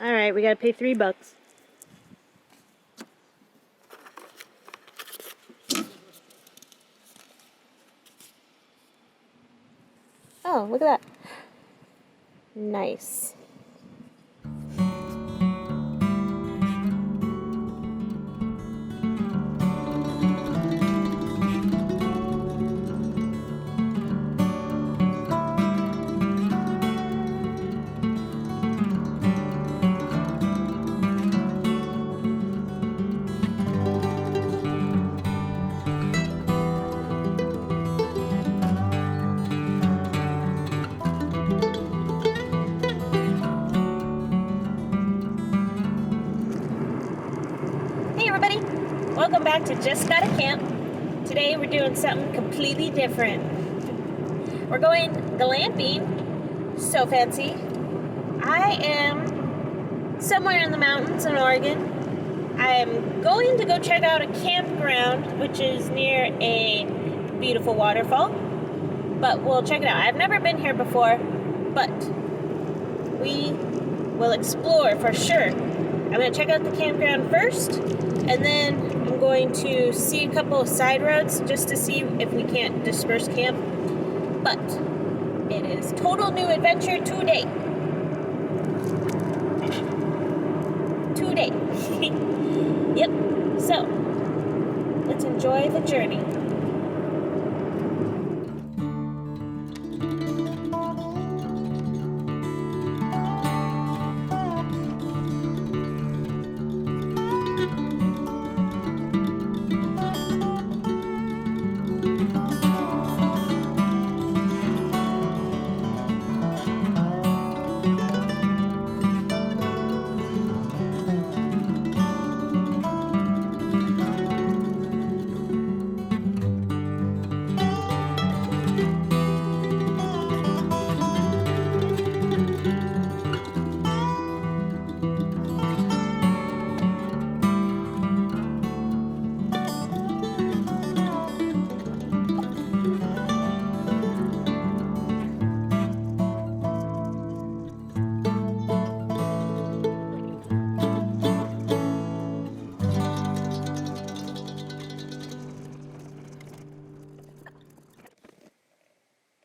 Alright, we gotta pay $3. Oh, look at that. Nice. Hey everybody, welcome back to Just Gotta Camp. Today we're doing something completely different. We're going glamping. So fancy. I am somewhere in the mountains in Oregon. I am going to go check out a campground which is near a beautiful waterfall. But we'll check it out. I've never been here before, but we will explore for sure. I'm going to check out the campground first, and then I'm going to see a couple of side roads just to see if we can't disperse camp. But it is total new adventure today. Today. Yep. So, let's enjoy the journey.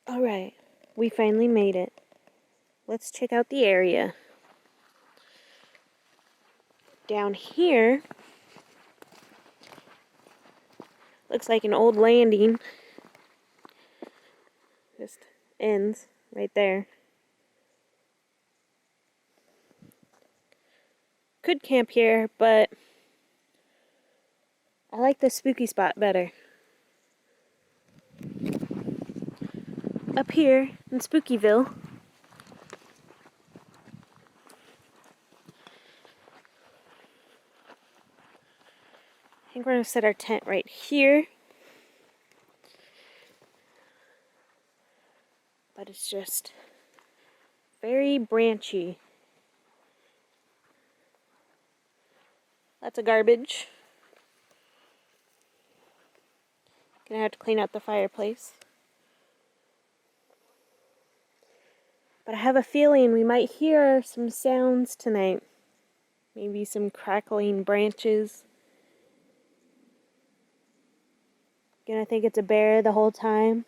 Alright, we finally made it. Let's check out the area. Down here, looks like an old landing. Just ends right there. Could camp here, but I like the spooky spot better. Up here in Spookyville, I think we're going to set our tent right here. But it's just very branchy. Lots of garbage. Gonna have to clean out the fireplace. But I have a feeling we might hear some sounds tonight. Maybe some crackling branches. Gonna think it's a bear the whole time.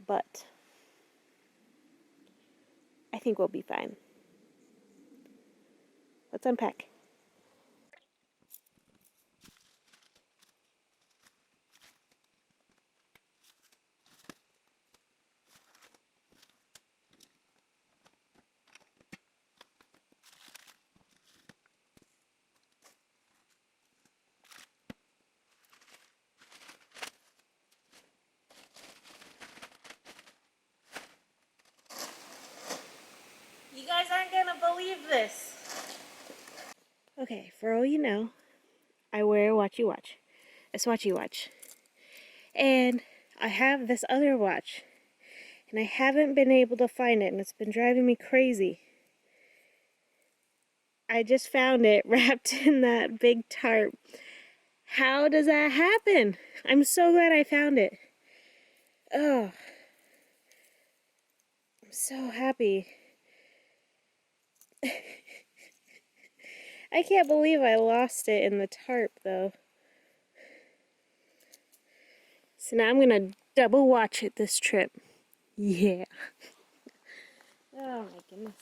But I think we'll be fine. Let's unpack. You guys aren't gonna believe this. Okay, for all you know, I wear a watchy watch. A swatchy watch. And I have this other watch. And I haven't been able to find it, and it's been driving me crazy. I just found it wrapped in that big tarp. How does that happen? I'm so glad I found it. Oh, I'm so happy. I can't believe I lost it in the tarp, though. So now I'm gonna double watch it this trip. Yeah. Oh my goodness.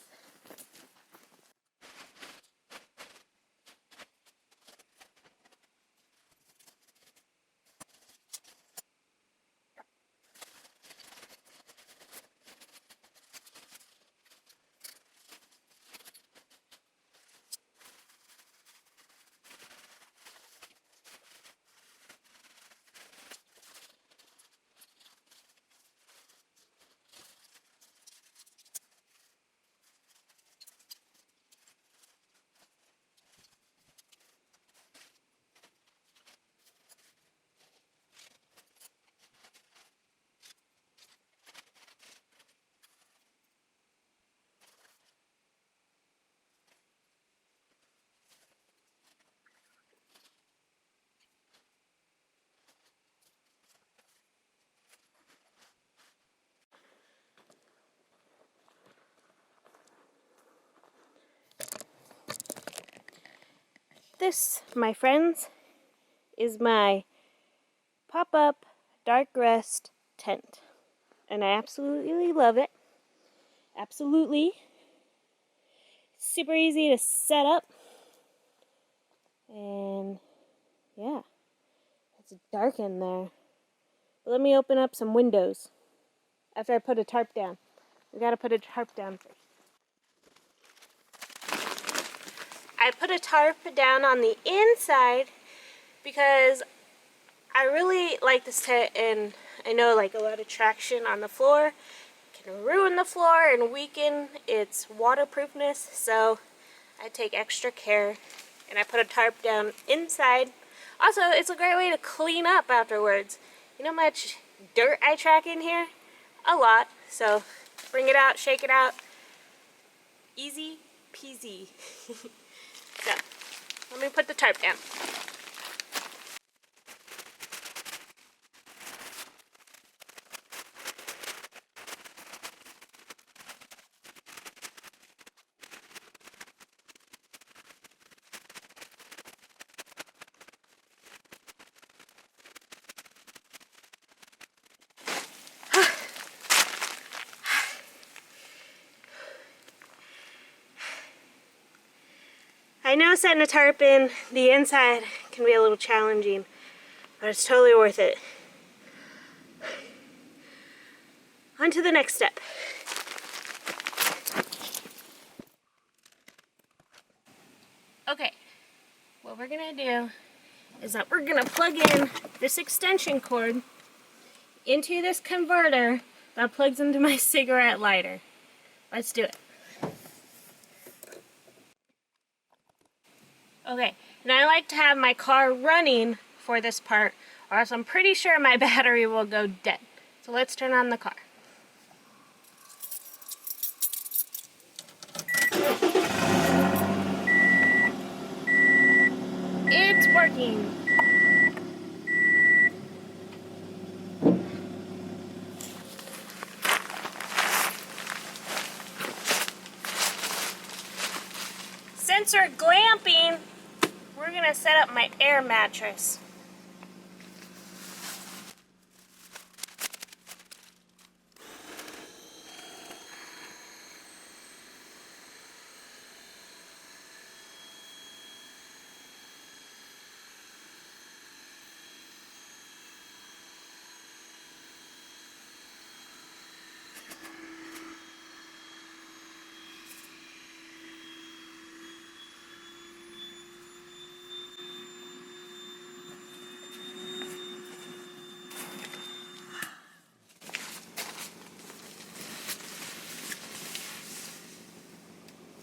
This, my friends, is my pop-up dark rest tent. And I absolutely love it. Absolutely. Super easy to set up. And yeah, it's dark in there. But let me open up some windows after I put a tarp down. We gotta put a tarp down first. I put a tarp down on the inside because I really like this tent, and I know like a lot of traction on the floor can ruin the floor and weaken its waterproofness, so I take extra care and I put a tarp down inside. Also, it's a great way to clean up afterwards. You know how much dirt I track in here? A lot. So bring it out, shake it out. Easy peasy. So let me put the tarp down. I know setting a tarp in the inside can be a little challenging, but it's totally worth it. On to the next step. Okay, what we're gonna do is that we're gonna plug in this extension cord into this converter that plugs into my cigarette lighter. Let's do it. Okay, and I like to have my car running for this part, or else I'm pretty sure my battery will go dead. So let's turn on the car. It's working. Since we're glamping, we're gonna set up my air mattress.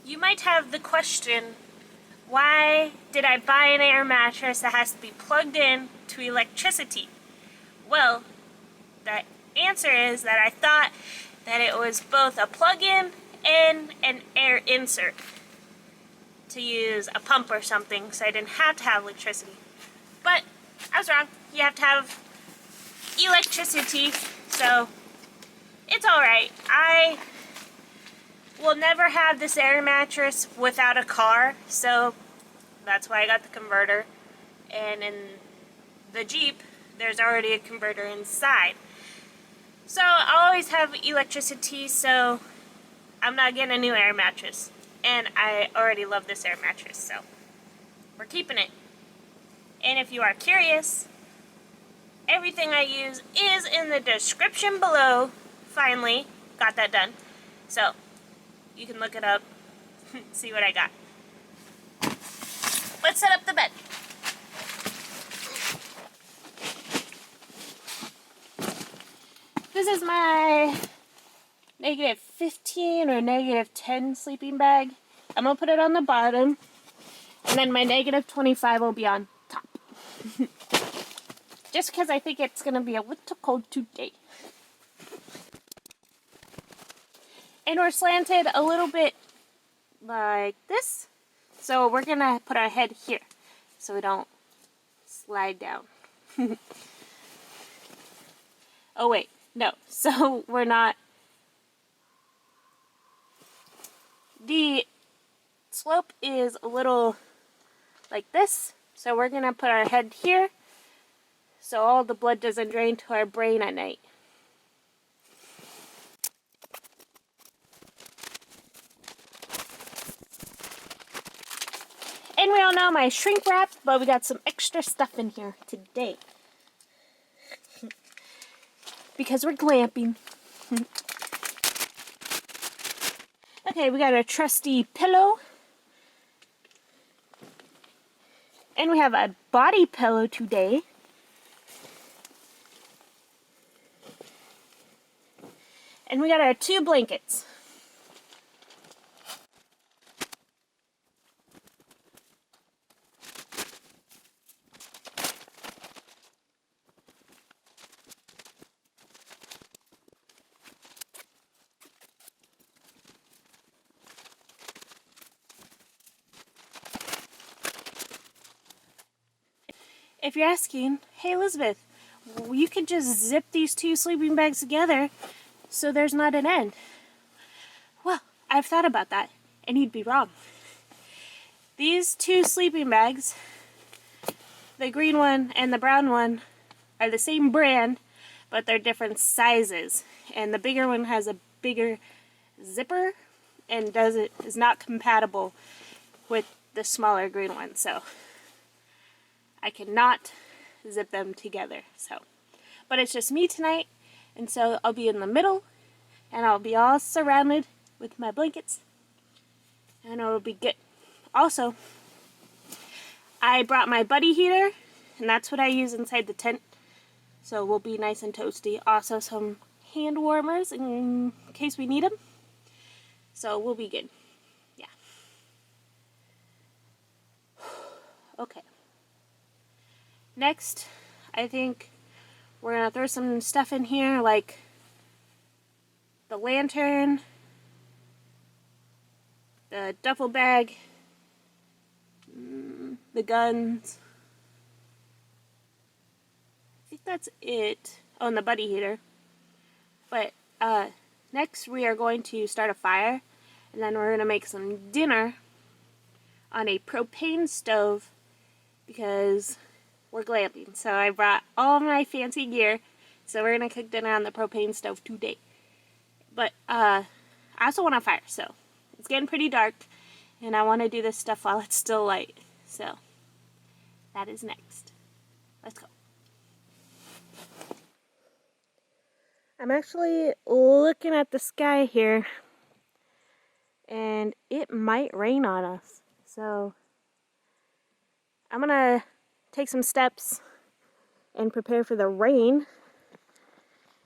You might have the question, why did I buy an air mattress that has to be plugged in to electricity? Well, the answer is that I thought that it was both a plug-in and an air insert to use a pump or something, so I didn't have to have electricity. But I was wrong. You have to have electricity, so it's alright. I we'll never have this air mattress without a car, so that's why I got the converter. And in the Jeep, there's already a converter inside. So I'll always have electricity, so I'm not getting a new air mattress. And I already love this air mattress, so we're keeping it. And if you are curious, everything I use is in the description below. Finally got that done. So you can look it up, see what I got. Let's set up the bed. This is my -15 or -10 sleeping bag. I'm going to put it on the bottom, and then my -25 will be on top. Just because I think it's going to be a little cold today. And we're slanted a little bit like this. So we're going to put our head here so we don't slide down. Oh wait, no. So we're not. The slope is a little like this. So we're going to put our head here so all the blood doesn't drain to our brain at night. And we all know my shrink wrap, but we got some extra stuff in here today. Because we're glamping. Okay, we got a trusty pillow. And we have a body pillow today. And we got our 2 blankets. If you're asking, hey Elizabeth, you could just zip these 2 sleeping bags together so there's not an end. Well, I've thought about that, and you'd be wrong. These 2 sleeping bags, the green one and the brown one, are the same brand, but they're different sizes. And the bigger one has a bigger zipper and is not compatible with the smaller green one. So I cannot zip them together. But it's just me tonight, and so I'll be in the middle, and I'll be all surrounded with my blankets, and it'll be good. Also, I brought my buddy heater, and that's what I use inside the tent, so we'll be nice and toasty. Also, some hand warmers in case we need them, so we'll be good. Yeah. Okay. Next, I think we're going to throw some stuff in here like the lantern, the duffel bag, the guns. I think that's it. Oh, and the buddy heater. But next we are going to start a fire, and then we're going to make some dinner on a propane stove because we're glamping. So I brought all my fancy gear. So we're going to cook dinner on the propane stove today. But I also want a fire. So it's getting pretty dark. And I want to do this stuff while it's still light. So that is next. Let's go. I'm actually looking at the sky here. And it might rain on us. So I'm going to take some steps and prepare for the rain,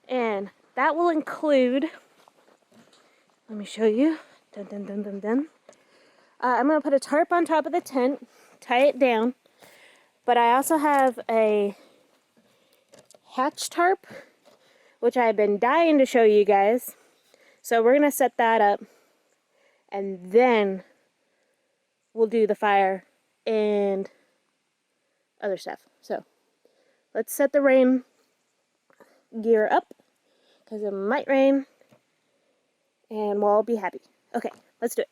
and that will include, let me show you, dun, dun, dun, dun, dun. I'm going to put a tarp on top of the tent, tie it down, but I also have a hatch tarp, which I've been dying to show you guys, so we're going to set that up, and then we'll do the fire and other stuff. So let's set the rain gear up because it might rain and we'll all be happy. Okay, let's do it.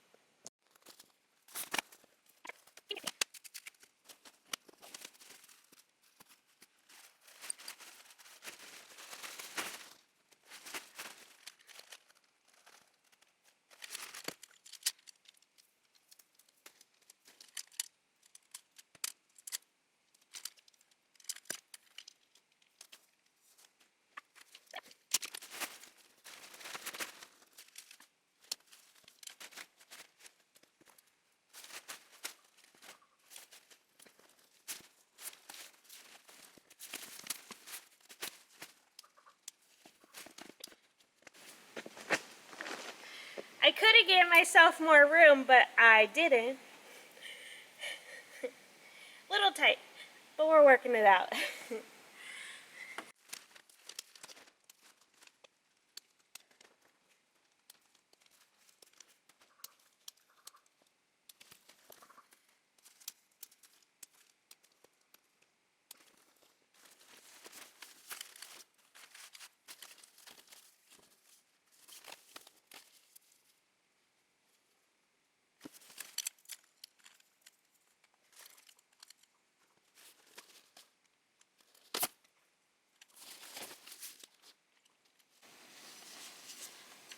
I could have given myself more room, but I didn't. Little tight, but we're working it out.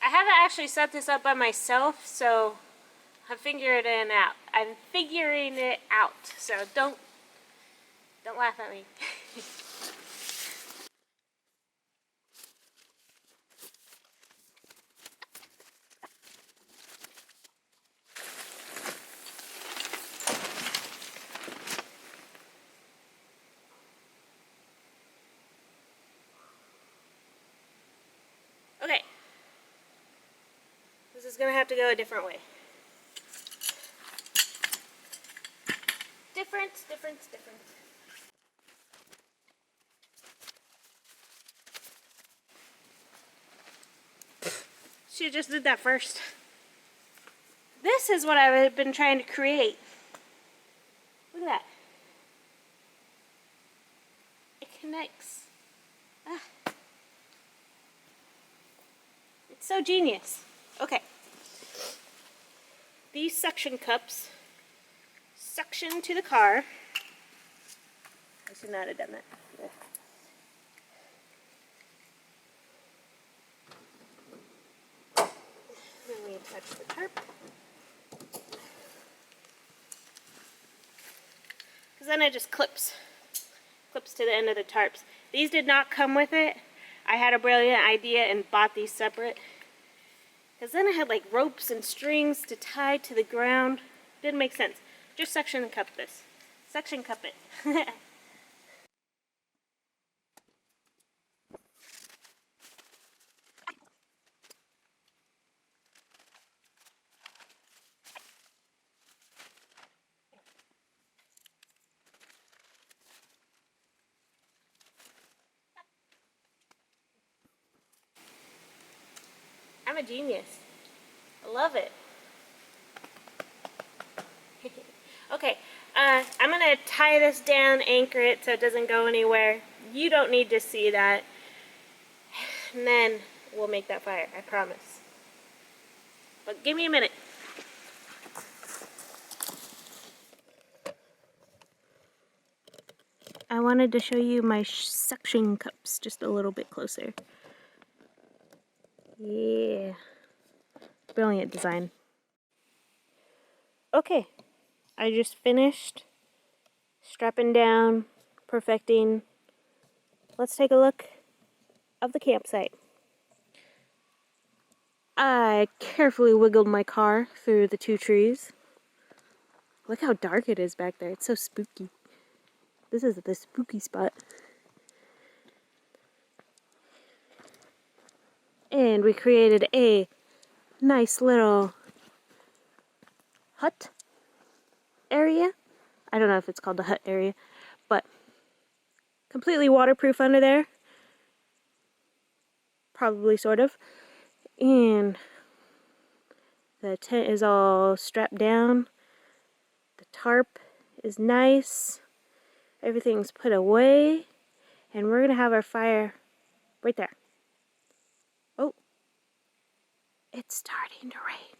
I haven't actually set this up by myself, so I'm figuring it out. I'm figuring it out, so don't laugh at me. Okay. This is gonna have to go a different way. Difference. Should've just did that first. This is what I've been trying to create. Look at that. It connects. Ah. It's so genius. Okay. These suction cups suction to the car. I should not have done that. Yeah. Then we attach the tarp. Because then it just clips to the end of the tarps. These did not come with it. I had a brilliant idea and bought these separate. Because then I had like ropes and strings to tie to the ground. Didn't make sense. Just suction and cup this. Suction cup it. I'm a genius. I love it. Okay, I'm gonna tie this down, anchor it so it doesn't go anywhere. You don't need to see that. And then we'll make that fire, I promise. But give me a minute. I wanted to show you my suction cups just a little bit closer. Yeah. Brilliant design. Okay, I just finished strapping down, perfecting. Let's take a look of the campsite. I carefully wiggled my car through the two trees. Look how dark it is back there. It's so spooky. This is the spooky spot. And we created a nice little hut area. I don't know if it's called the hut area, but completely waterproof under there. Probably, sort of. And the tent is all strapped down. The tarp is nice. Everything's put away. And we're gonna have our fire right there. Oh, it's starting to rain.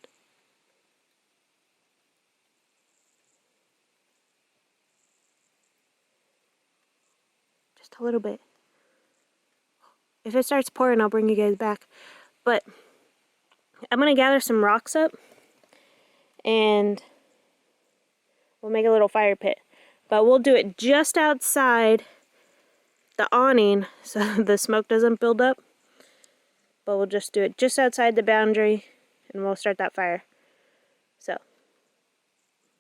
just a little bit. If it starts pouring, I'll bring you guys back. But I'm going to gather some rocks up and we'll make a little fire pit. But we'll do it just outside the awning so the smoke doesn't build up. But we'll just do it just outside the boundary and we'll start that fire. So,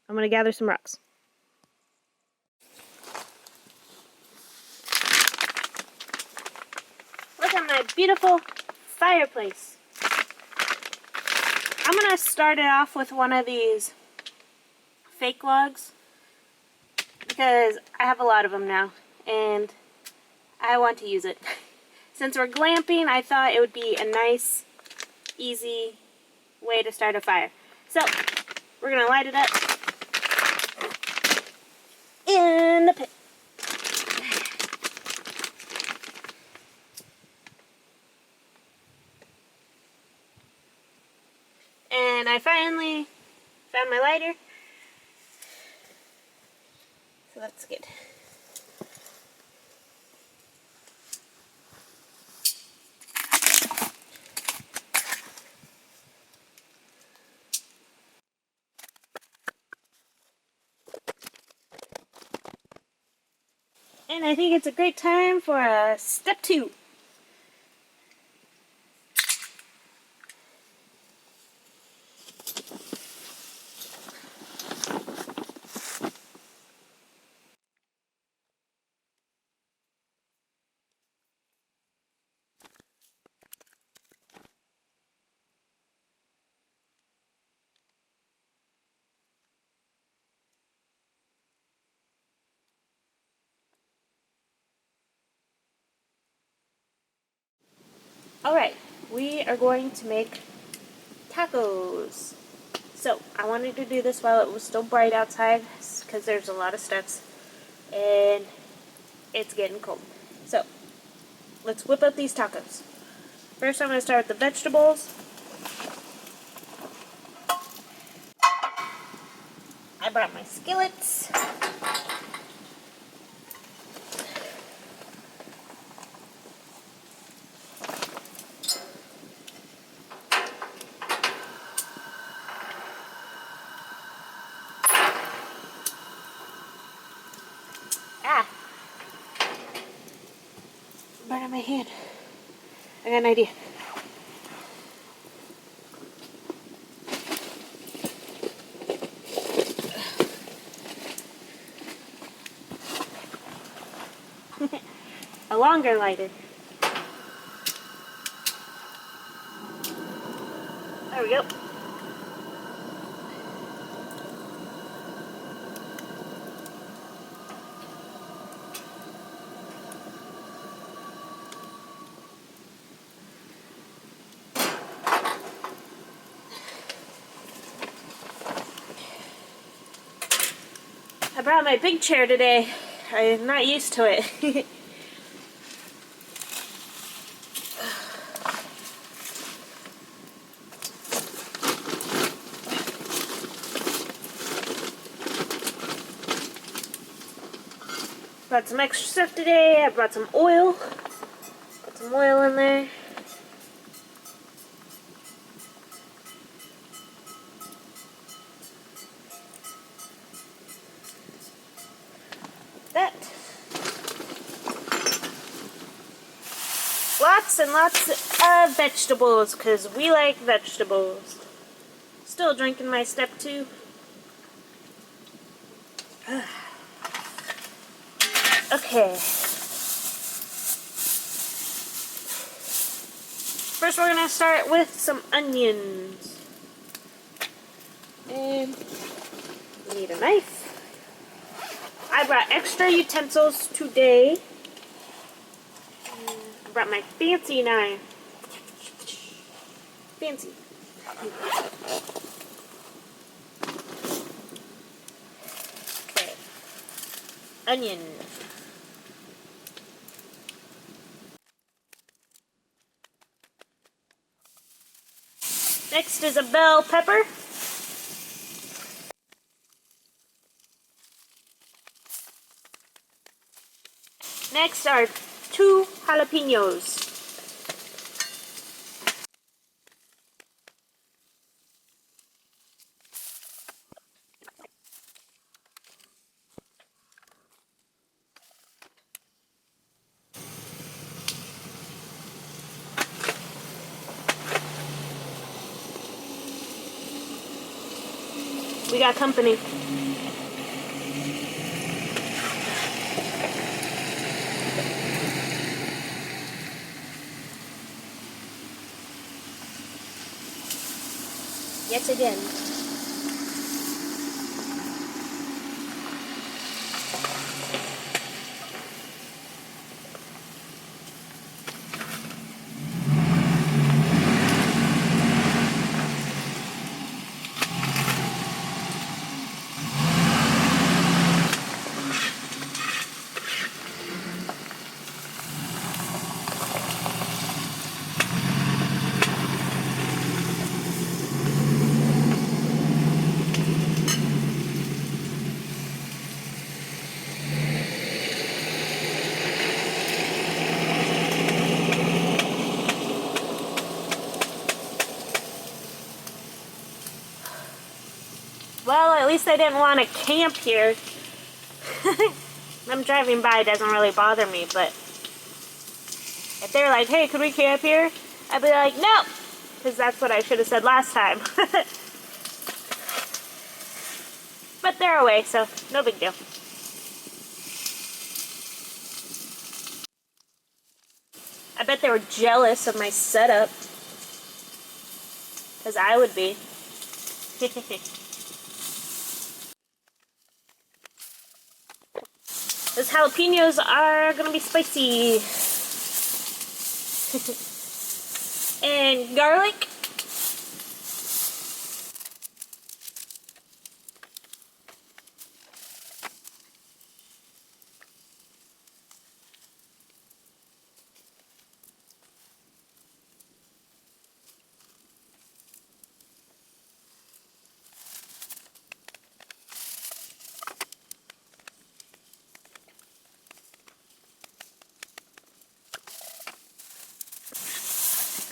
I'm going to gather some rocks. Look at my beautiful fireplace. I'm going to start it off with one of these fake logs because I have a lot of them now and I want to use it. Since we're glamping, I thought it would be a nice, easy way to start a fire. So, we're going to light it up in the pit. And I finally found my lighter. So that's good. And I think it's a great time for a step 2. Alright, we are going to make tacos. So, I wanted to do this while it was still bright outside because there's a lot of steps and it's getting cold. So, let's whip up these tacos. First I'm going to start with the vegetables. I brought my skillets. Burn on my hand. I got an idea. A longer lighter. There we go. I brought my big chair today. I'm not used to it. Brought some extra stuff today. I brought some oil. Put some oil in there. That. Lots and lots of vegetables because we like vegetables. Still drinking my step 2. Okay. First we're going to start with some onions. And we need a knife. I brought extra utensils today. I brought my fancy knife. Fancy. Okay. Onion. Next is a bell pepper. Next are 2 jalapenos. We got company. Yet again. Well, at least I didn't want to camp here. Them driving by doesn't really bother me, but if they're like, hey, could we camp here? I'd be like, no, because that's what I should have said last time. But they're away, so no big deal. I bet they were jealous of my setup, because I would be. Those jalapenos are gonna be spicy. And garlic.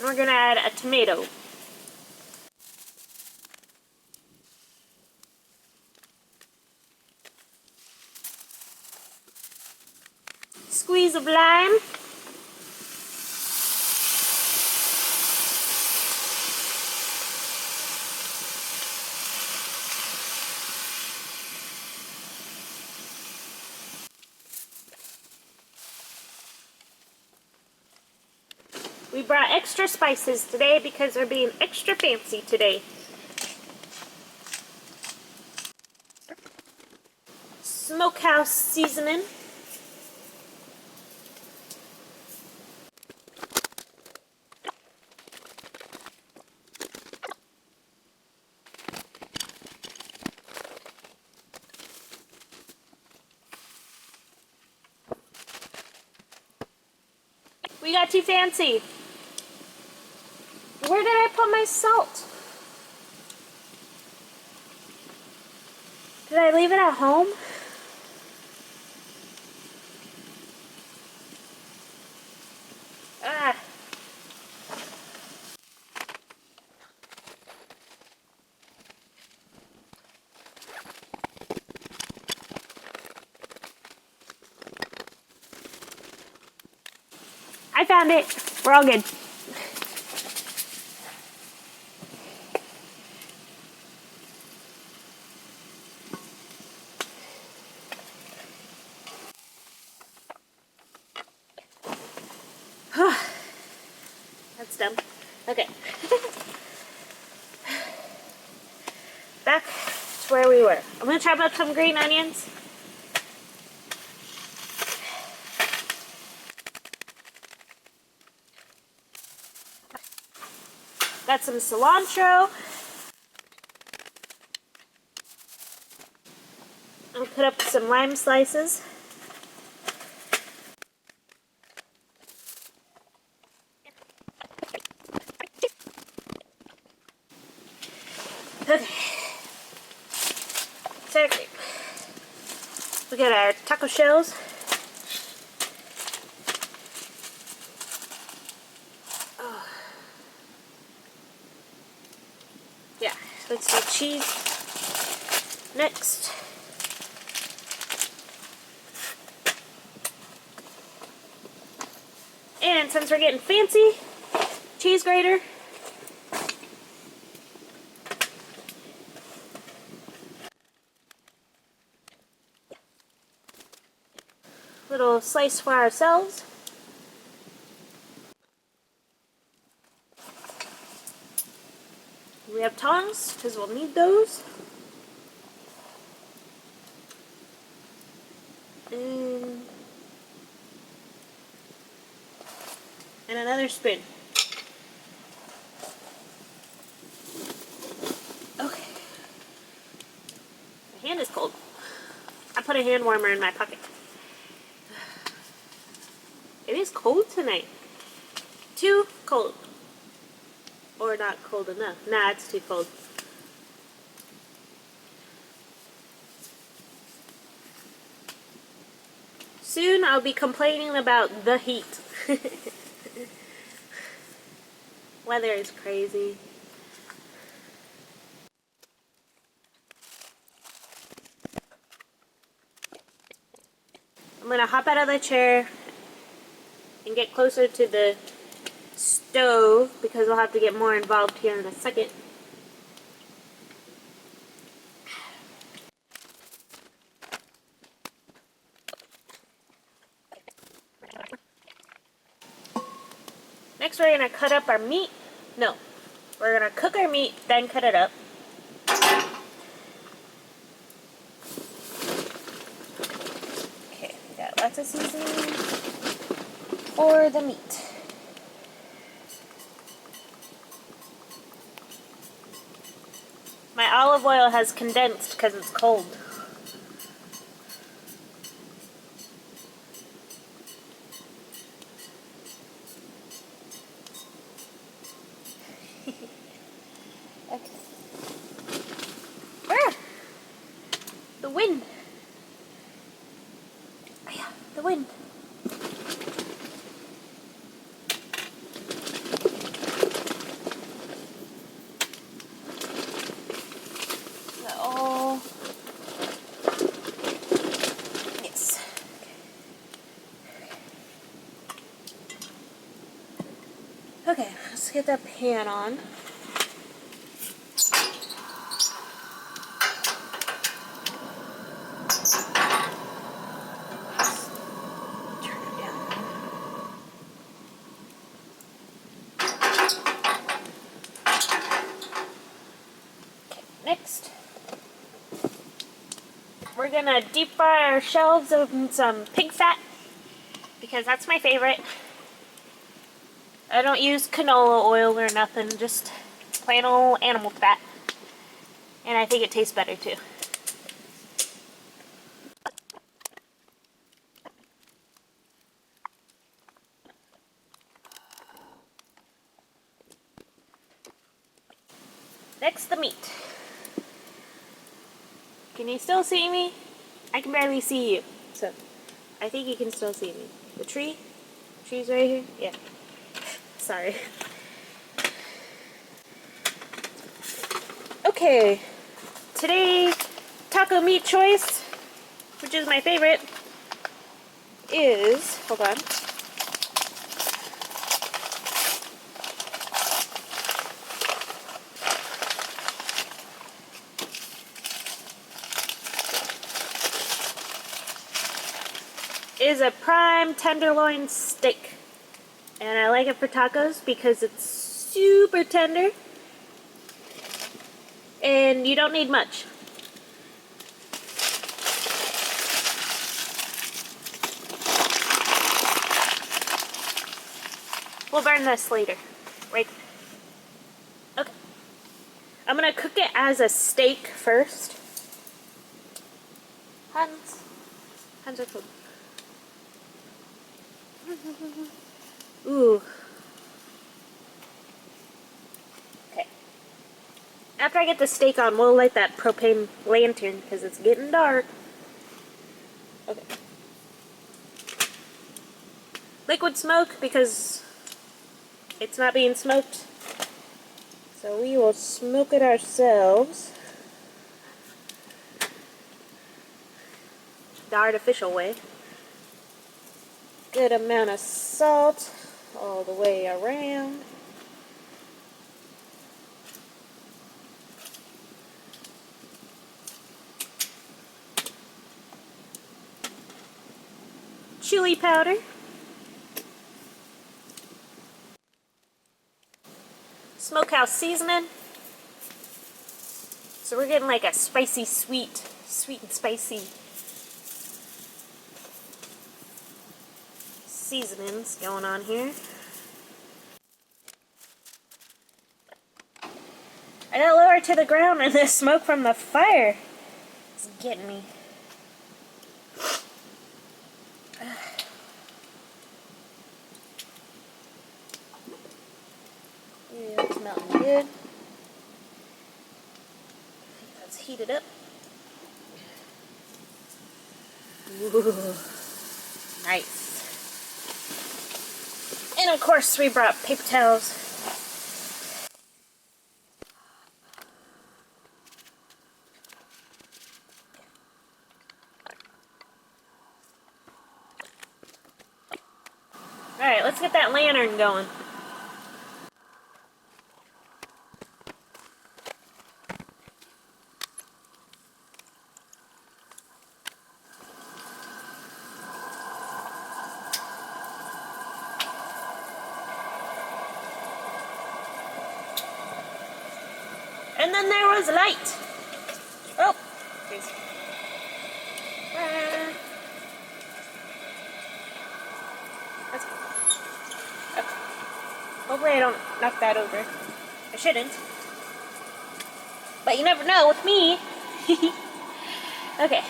And we're gonna add a tomato. Squeeze of lime. We brought extra spices today because we're being extra fancy today. Smokehouse seasoning. We got too fancy. Where did I put my salt? Did I leave it at home? Ah. I found it. We're all good. That's dumb. Okay. Back to where we were. I'm going to chop up some green onions. Got some cilantro. I'll put up some lime slices. Okay. So we got our taco shells. cheese. Next, and since we're getting fancy, cheese grater. Little slice for ourselves. We have tongs, because we'll need those. And another spoon. Okay. My hand is cold. I put a hand warmer in my pocket. It is cold tonight. Too cold. Or not cold enough. Nah, it's too cold. Soon I'll be complaining about the heat. Weather is crazy. I'm gonna hop out of the chair and get closer to the stove because we'll have to get more involved here in a second. Next we're gonna cut up our meat. No, we're gonna cook our meat, then cut it up. Okay, we got lots of seasoning for the meat. My olive oil has condensed because it's cold. Okay. Ah! The wind. Oh yeah, the wind. Oh. Yes. Okay, let's get that pan on. Next, we're gonna deep fry our shells of some pig fat because that's my favorite. I don't use canola oil or nothing, just plain old animal fat. And I think it tastes better too. Next, the meat. Can you still see me? I can barely see you, so I think you can still see me. The tree's right here? Yeah. Sorry. Okay, today's taco meat choice, which is my favorite, is, hold on. Is a prime tenderloin steak. And I like it for tacos because it's super tender and you don't need much. We'll burn this later, right? Okay. I'm gonna cook it as a steak first. Hands are cold. Ooh. Okay. After I get the steak on, we'll light that propane lantern because it's getting dark. Okay. Liquid smoke because it's not being smoked. So we will smoke it ourselves. the artificial way. Good amount of salt all the way around. Chili powder. Smokehouse seasoning. So we're getting like a spicy, sweet and spicy seasonings going on here. I got lower to the ground and the smoke from the fire is getting me. Yeah, it's melting good. Let's heat it up. Ooh, nice. And of course we brought paper towels. Alright, let's get that lantern going. And then there was light. Oh, geez. That's good. Okay. Hopefully I don't knock that over. I shouldn't. But you never know with me. Okay.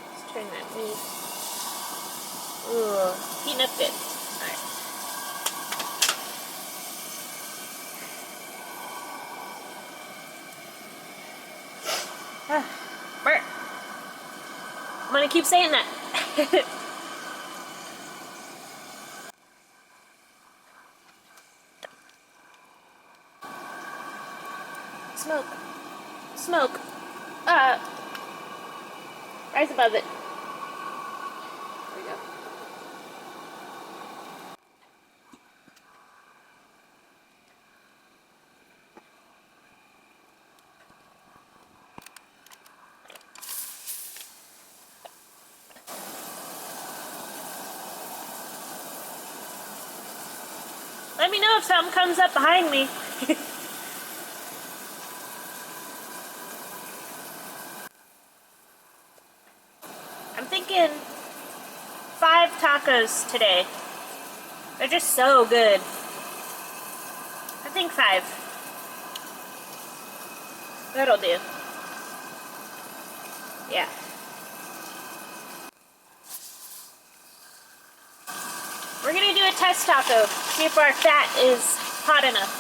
Let's turn that meat. Ooh, heating up good. Alright. Burnt. I'm gonna keep saying that. Smoke. Smoke. Rise above it. There we go. Let me know if something comes up behind me. I'm thinking 5 tacos today. They're just so good. I think 5. That'll do. Yeah. We're gonna do a test taco. See if our fat is hot enough.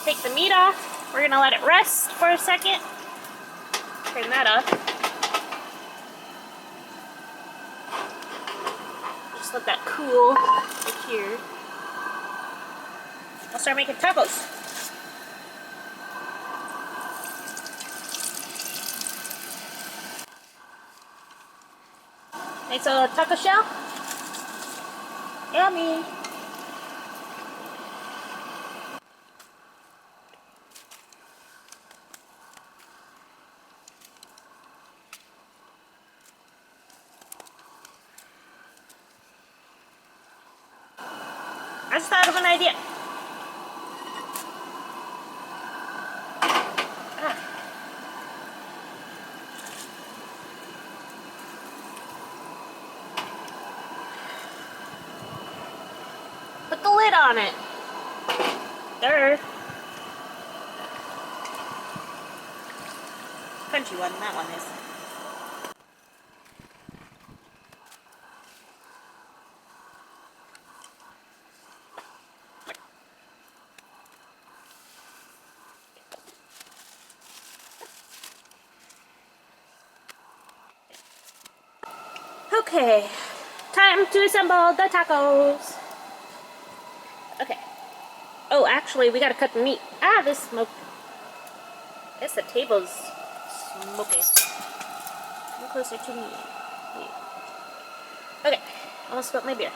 Take the meat off. We're gonna let it rest for a second. Turn that off. Just let that cool right here. I'll start making tacos. Nice little taco shell. Yummy. I just thought of an idea. Put the lid on it. There. Crunchy one, that one is. Okay, time to assemble the tacos. Okay. Oh, actually, we gotta cut the meat. Ah, this smoke. I guess the table's smoking. Come closer to me. Okay, I'll spill my beer.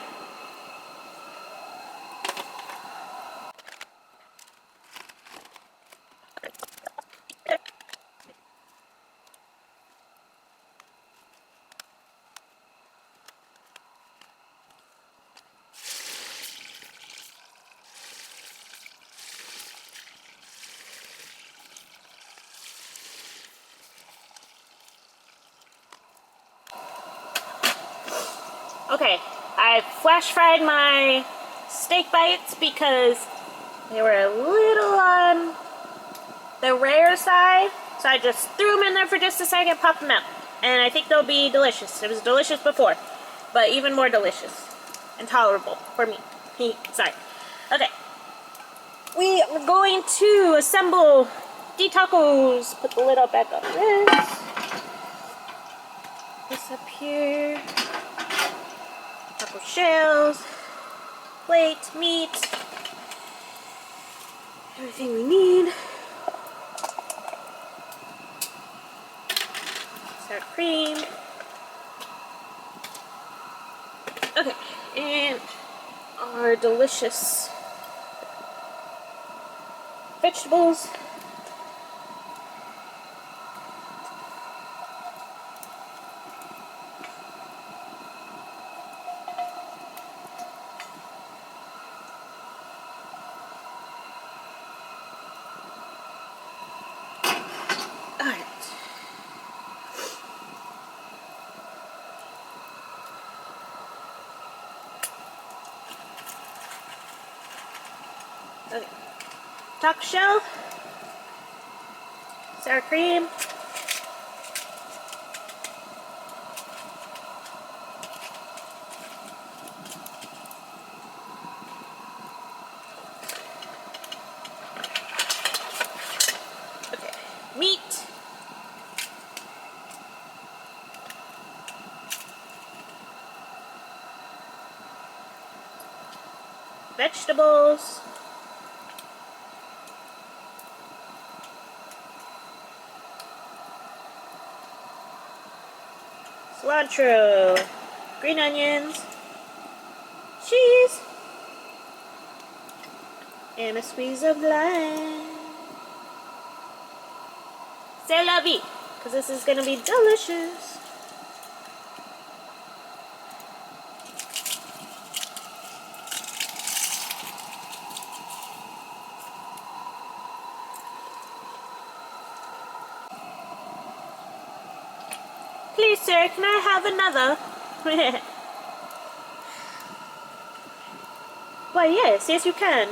Okay, I flash fried my steak bites because they were a little on the rare side. So I just threw them in there for just a second, popped them out. And I think they'll be delicious. It was delicious before, but even more delicious and tolerable for me. Sorry. Okay. We are going to assemble the tacos. Put the lid up back on this. This up here. Taco shells. Plate, meat. Everything we need. Sour cream. Okay, and our delicious vegetables. Alright. Okay. Taco shell. Sour cream. Okay. Meat. Vegetables. Cilantro. Green onions. Cheese. And a squeeze of lime. C'est la vie. Because this is going to be delicious. Please, sir, can I have another? Why, yes, yes you can.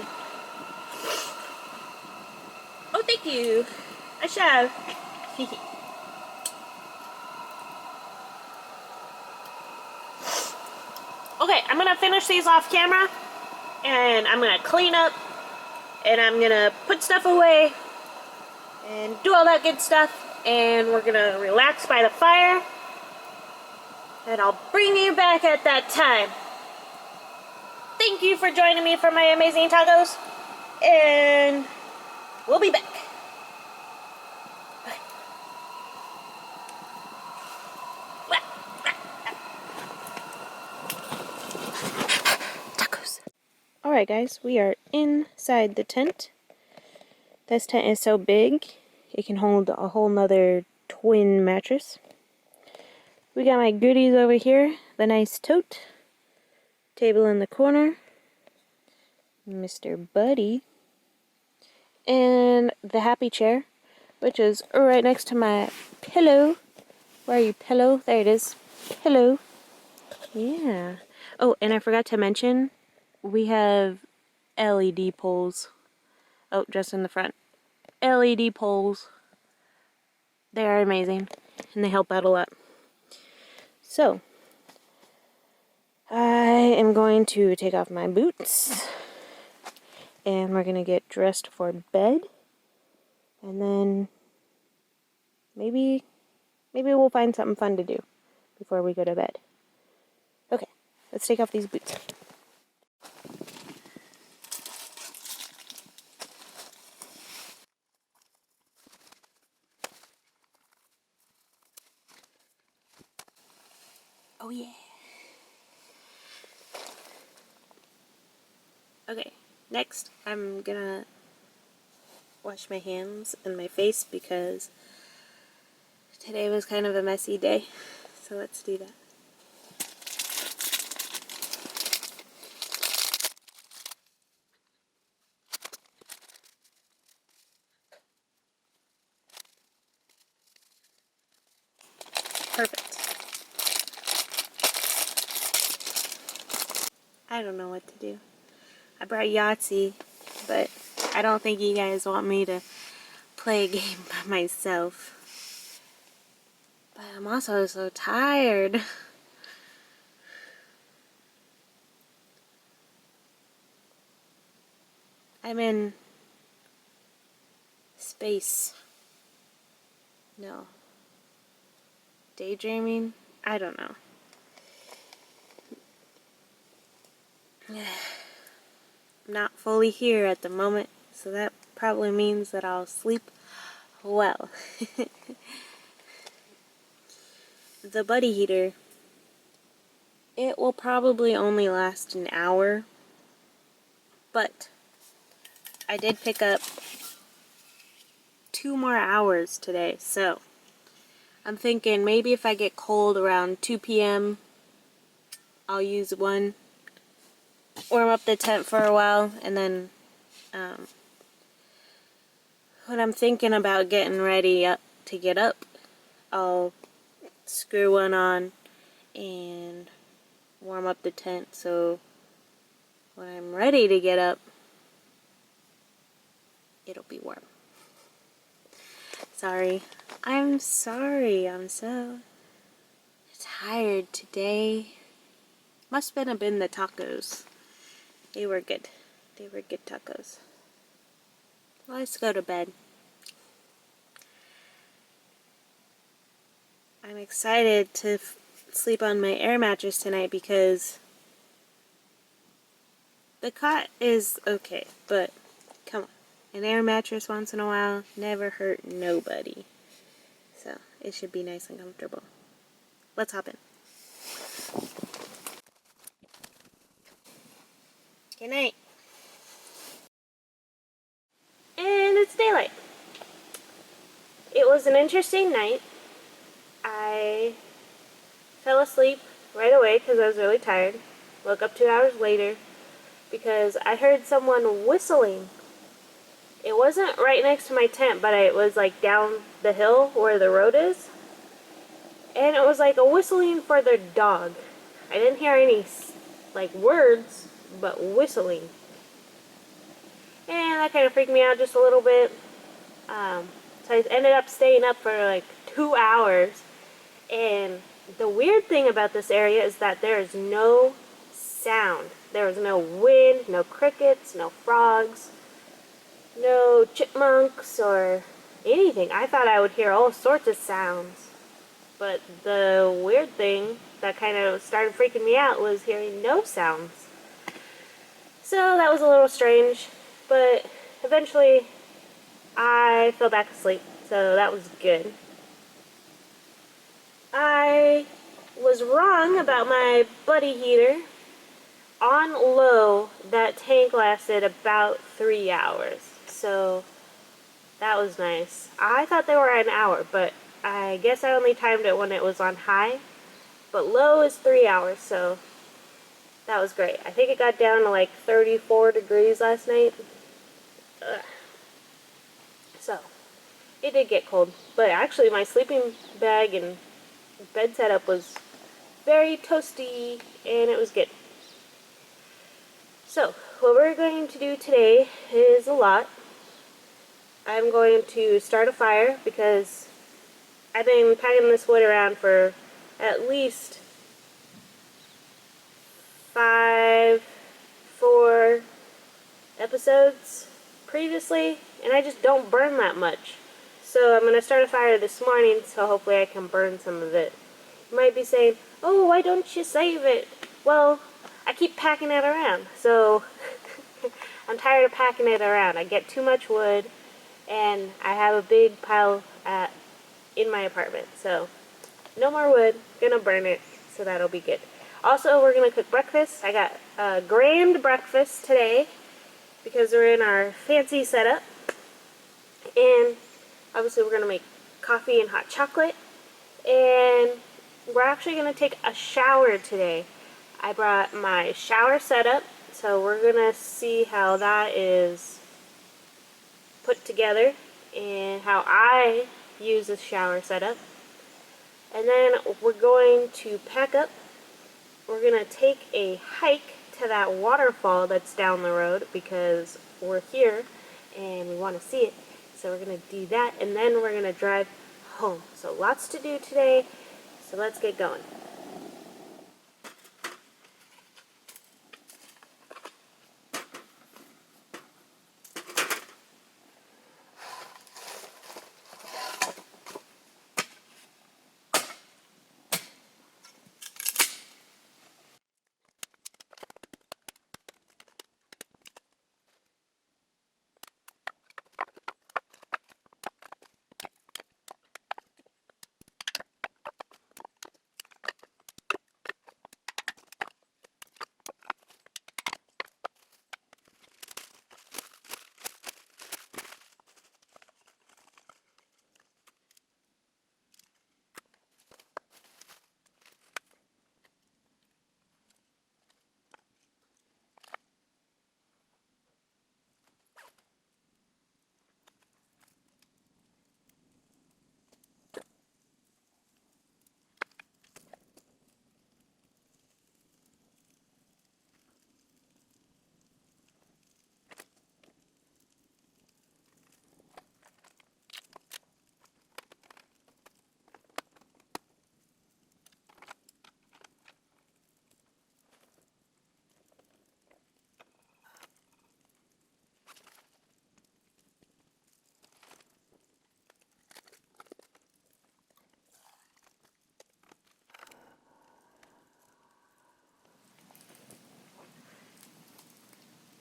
Oh, thank you. I shall. Okay, I'm gonna finish these off camera, and I'm gonna clean up, and I'm gonna put stuff away, and do all that good stuff, and we're gonna relax by the fire, and I'll bring you back at that time. Thank you for joining me for my amazing tacos, and we'll be back. Tacos. Alright guys, we are inside the tent. This tent is so big, it can hold a whole nother twin mattress. We got my goodies over here, the nice tote, table in the corner, Mr. Buddy, and the happy chair, which is right next to my pillow. Where are you, pillow? There it is. Pillow. Yeah. Oh, and I forgot to mention, we have LED poles. Oh, just in the front. LED poles. They are amazing, and they help out a lot. So, I am going to take off my boots, and we're going to get dressed for bed, and then maybe we'll find something fun to do before we go to bed. Let's take off these boots. Oh yeah. Okay, next I'm gonna wash my hands and my face because today was kind of a messy day. So let's do that. Perfect. I don't know what to do. I brought Yahtzee, but I don't think you guys want me to play a game by myself. But I'm also so tired. I'm in space. No. Daydreaming? I don't know. I'm not fully here at the moment, so that probably means that I'll sleep well. The buddy heater, it will probably only last an hour, but I did pick up 2 more hours today, so I'm thinking maybe if I get cold around 2 p.m., I'll use one, warm up the tent for a while, and then when I'm thinking about getting ready to get up, I'll screw one on and warm up the tent so when I'm ready to get up, it'll be warm. Sorry. I'm sorry. I'm so tired today. Must have been the tacos. They were good. They were good tacos. Well, let's go to bed. I'm excited to sleep on my air mattress tonight because the cot is okay, but come on. An air mattress once in a while never hurt nobody. So it should be nice and comfortable. Let's hop in. Good night. And it's daylight. It was an interesting night. I fell asleep right away because I was really tired. Woke up 2 hours later because I heard someone whistling. It wasn't right next to my tent, but it was like down the hill where the road is. And it was like a whistling for their dog. I didn't hear any like words, but whistling. And that kind of freaked me out just a little bit. So I ended up staying up for like 2 hours. And the weird thing about this area is that there is no sound. There is no wind, no crickets, no frogs, no chipmunks or anything. I thought I would hear all sorts of sounds. But the weird thing that kind of started freaking me out was hearing no sounds. So that was a little strange, but eventually I fell back asleep, so that was good. I was wrong about my buddy heater. On low, that tank lasted about 3 hours, so that was nice. I thought they were an hour, but I guess I only timed it when it was on high. But low is 3 hours, so that was great. I think it got down to like 34 degrees last night. Ugh. So, it did get cold. But actually, my sleeping bag and bed setup was very toasty, and it was good. So, what we're going to do today is a lot. I'm going to start a fire because I've been packing this wood around for at least 4 episodes previously, and I just don't burn that much. So I'm going to start a fire this morning, so hopefully I can burn some of it. You might be saying, oh, why don't you save it? Well, I keep packing it around, so I'm tired of packing it around. I get too much wood, and I have a big pile in my apartment, so no more wood. Gonna burn it, so that'll be good. Also, we're gonna cook breakfast. I got a grand breakfast today because we're in our fancy setup, and obviously we're gonna make coffee and hot chocolate, and we're actually gonna take a shower today. I brought my shower setup, so we're gonna see how that is put together and how I use the shower setup. And then we're going to pack up. We're gonna take a hike to that waterfall that's down the road because we're here and we want to see it. So we're gonna do that, and then we're gonna drive home. So lots to do today, so let's get going.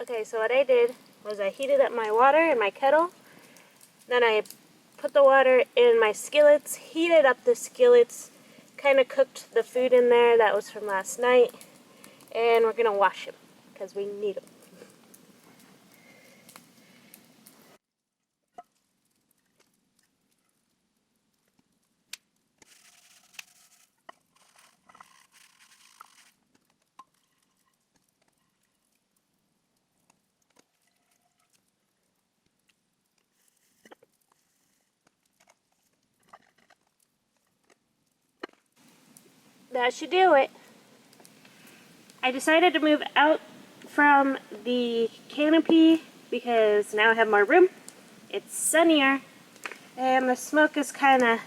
Okay, so what I did was I heated up my water in my kettle. Then I put the water in my skillets, heated up the skillets, kind of cooked the food in there that was from last night, and we're gonna wash them because we need them. That should do it. I decided to move out from the canopy because now I have more room. It's sunnier, and the smoke is kind of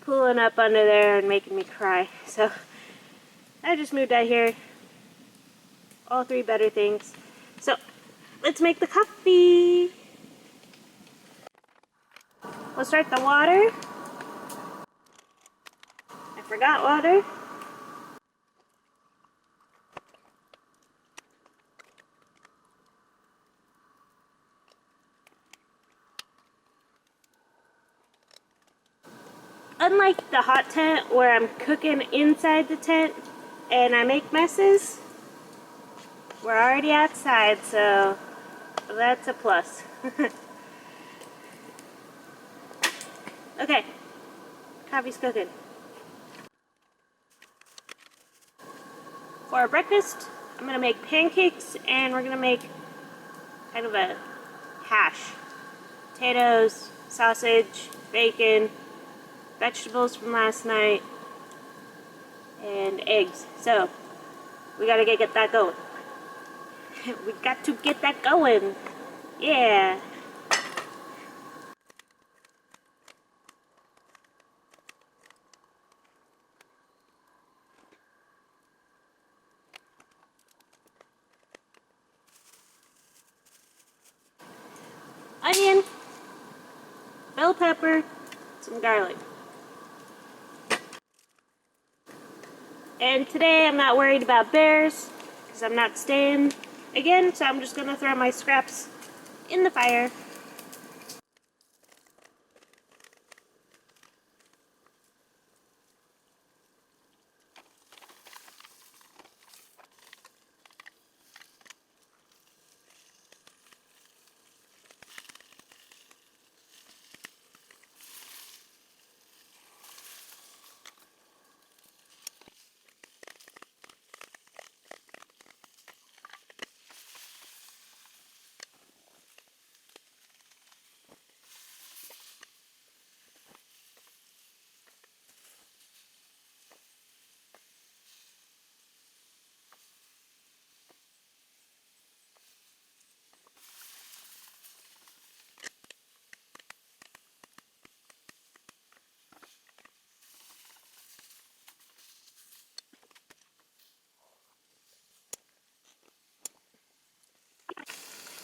pulling up under there and making me cry. So I just moved out here. All three better things. So let's make the coffee. We'll start the water. I forgot water. Unlike the hot tent where I'm cooking inside the tent and I make messes, we're already outside, so that's a plus. Okay, coffee's cooking. For our breakfast, I'm gonna make pancakes and we're gonna make kind of a hash. Potatoes, sausage, bacon, vegetables from last night, and eggs. So we gotta get that going. We got to get that going. Yeah. Onion, bell pepper, some garlic. And today I'm not worried about bears because I'm not staying again, so I'm just gonna throw my scraps in the fire.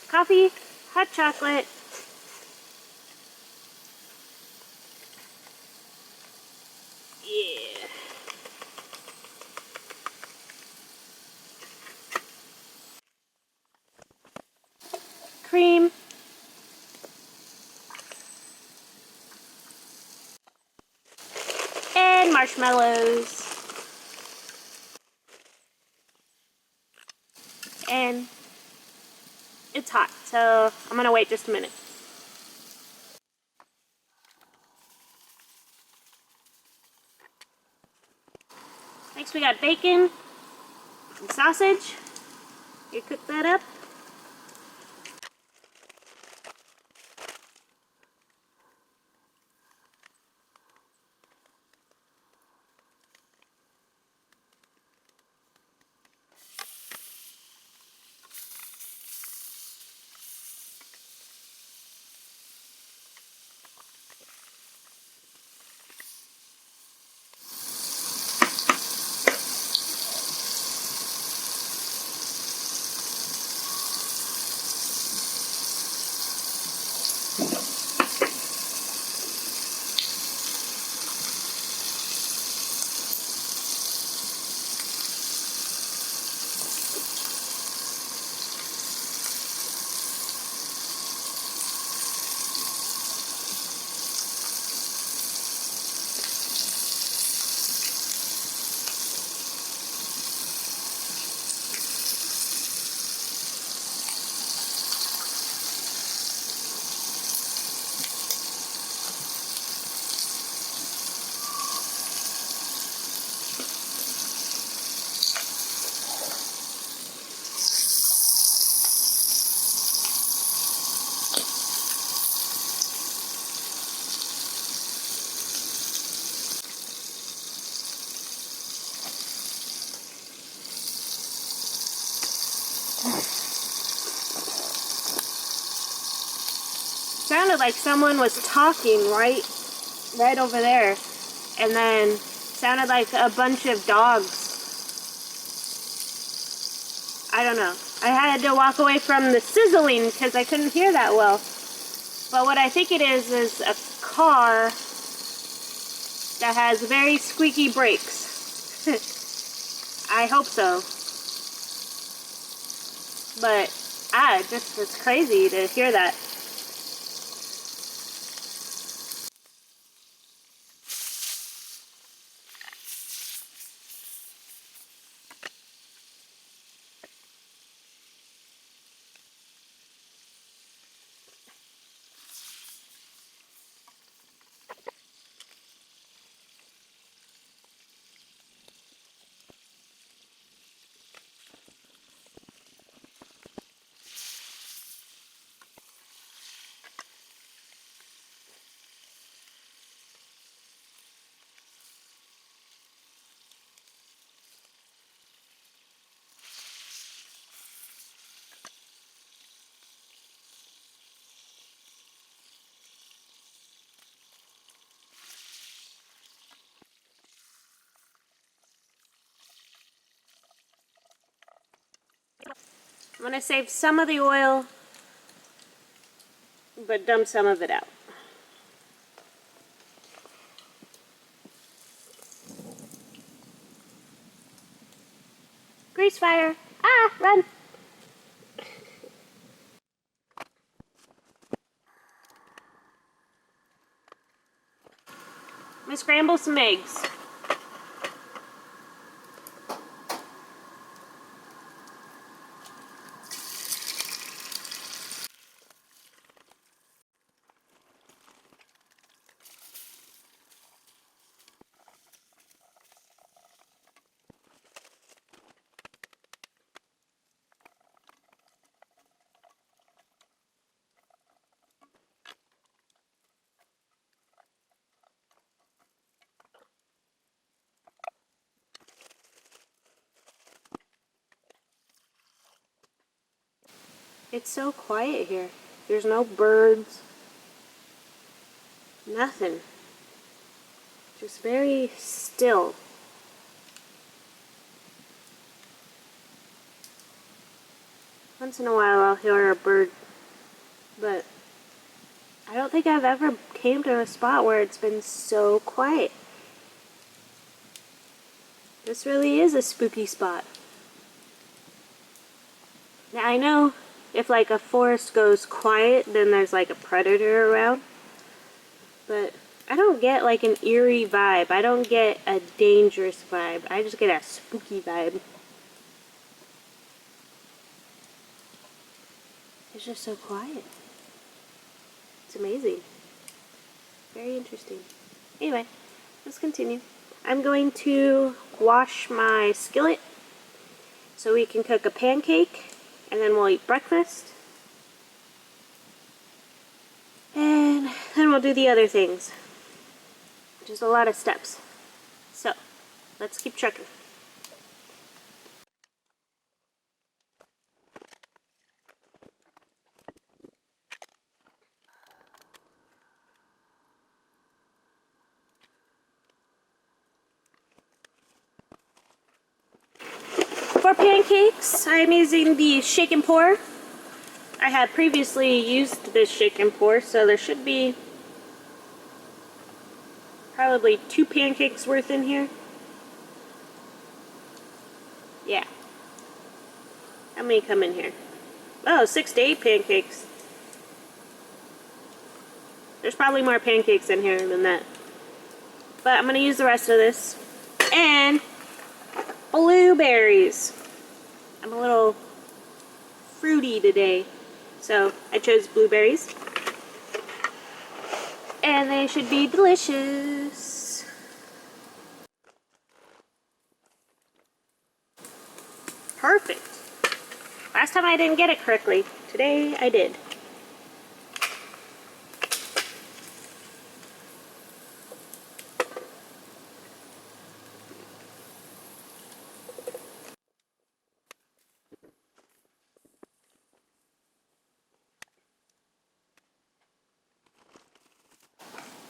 Coffee, hot chocolate, yeah, cream, and marshmallows. And it's hot, so I'm gonna wait just a minute. Next we got bacon and sausage. You cook that up. Sounded like someone was talking right over there, and then sounded like a bunch of dogs. I don't know. I had to walk away from the sizzling because I couldn't hear that well. But what I think it is a car that has very squeaky brakes. I hope so. But it's crazy to hear that. I'm going to save some of the oil, but dump some of it out. Grease fire. Ah, run. I'm gonna scramble some eggs. It's so quiet here. There's no birds. Nothing. Just very still. Once in a while I'll hear a bird, but I don't think I've ever came to a spot where it's been so quiet. This really is a spooky spot. Now I know if like a forest goes quiet, then there's like a predator around. But I don't get like an eerie vibe. I don't get a dangerous vibe. I just get a spooky vibe. It's just so quiet. It's amazing. Very interesting. Anyway, let's continue. I'm going to wash my skillet so we can cook a pancake and then we'll eat breakfast. And then we'll do the other things. Just a lot of steps. So, let's keep trucking. For pancakes, I'm using the shake and pour. I had previously used this shake and pour, so there should be probably 2 pancakes worth in here. Yeah. How many come in here? Oh, 6 to 8 pancakes. There's probably more pancakes in here than that. But I'm going to use the rest of this. And blueberries. I'm a little fruity today, so I chose blueberries. And they should be delicious. Perfect. Last time I didn't get it correctly. Today I did.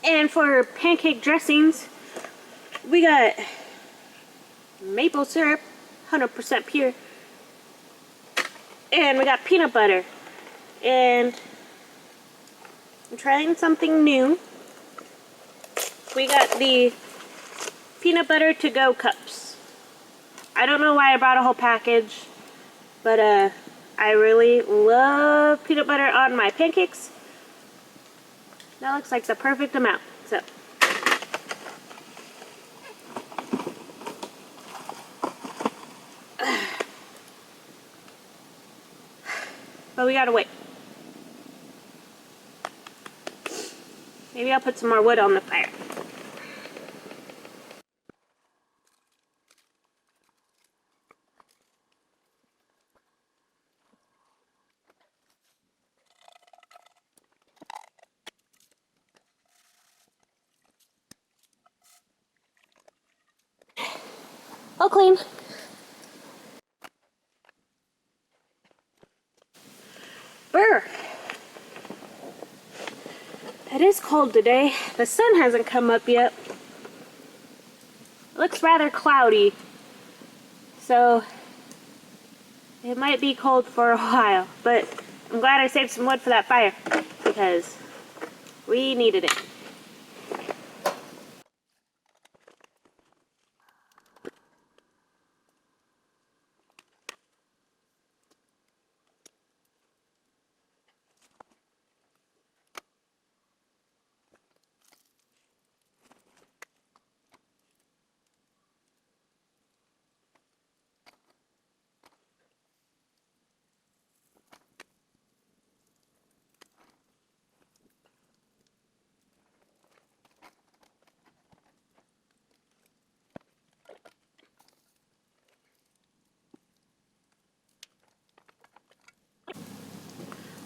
And for pancake dressings, we got maple syrup, 100% pure. And we got peanut butter. And I'm trying something new. We got the peanut butter to go cups. I don't know why I brought a whole package, but I really love peanut butter on my pancakes. That looks like the perfect amount. So but we gotta wait. Maybe I'll put some more wood on the fire. All clean. Brr. It is cold today. The sun hasn't come up yet. It looks rather cloudy, so it might be cold for a while, but I'm glad I saved some wood for that fire because we needed it.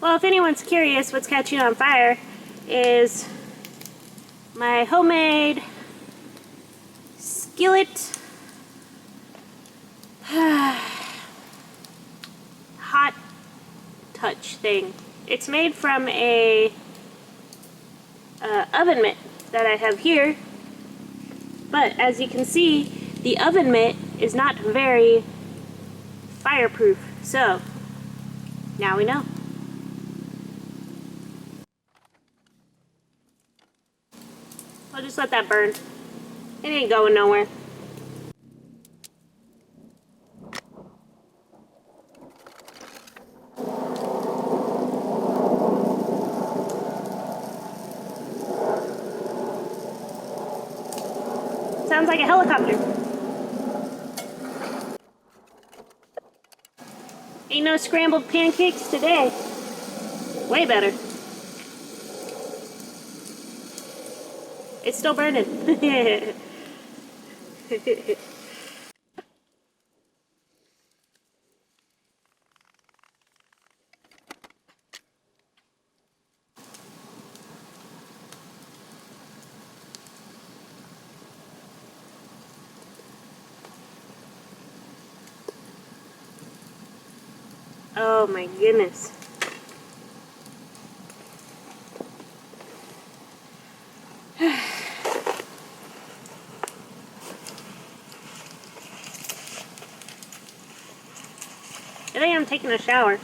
Well, if anyone's curious, what's catching on fire is my homemade skillet hot touch thing. It's made from a oven mitt that I have here, but as you can see, the oven mitt is not very fireproof, so now we know. I'll just let that burn. It ain't going nowhere. Sounds like a helicopter. Ain't no scrambled pancakes today. Way better. It's still burning. Oh my goodness. I think I'm taking a shower.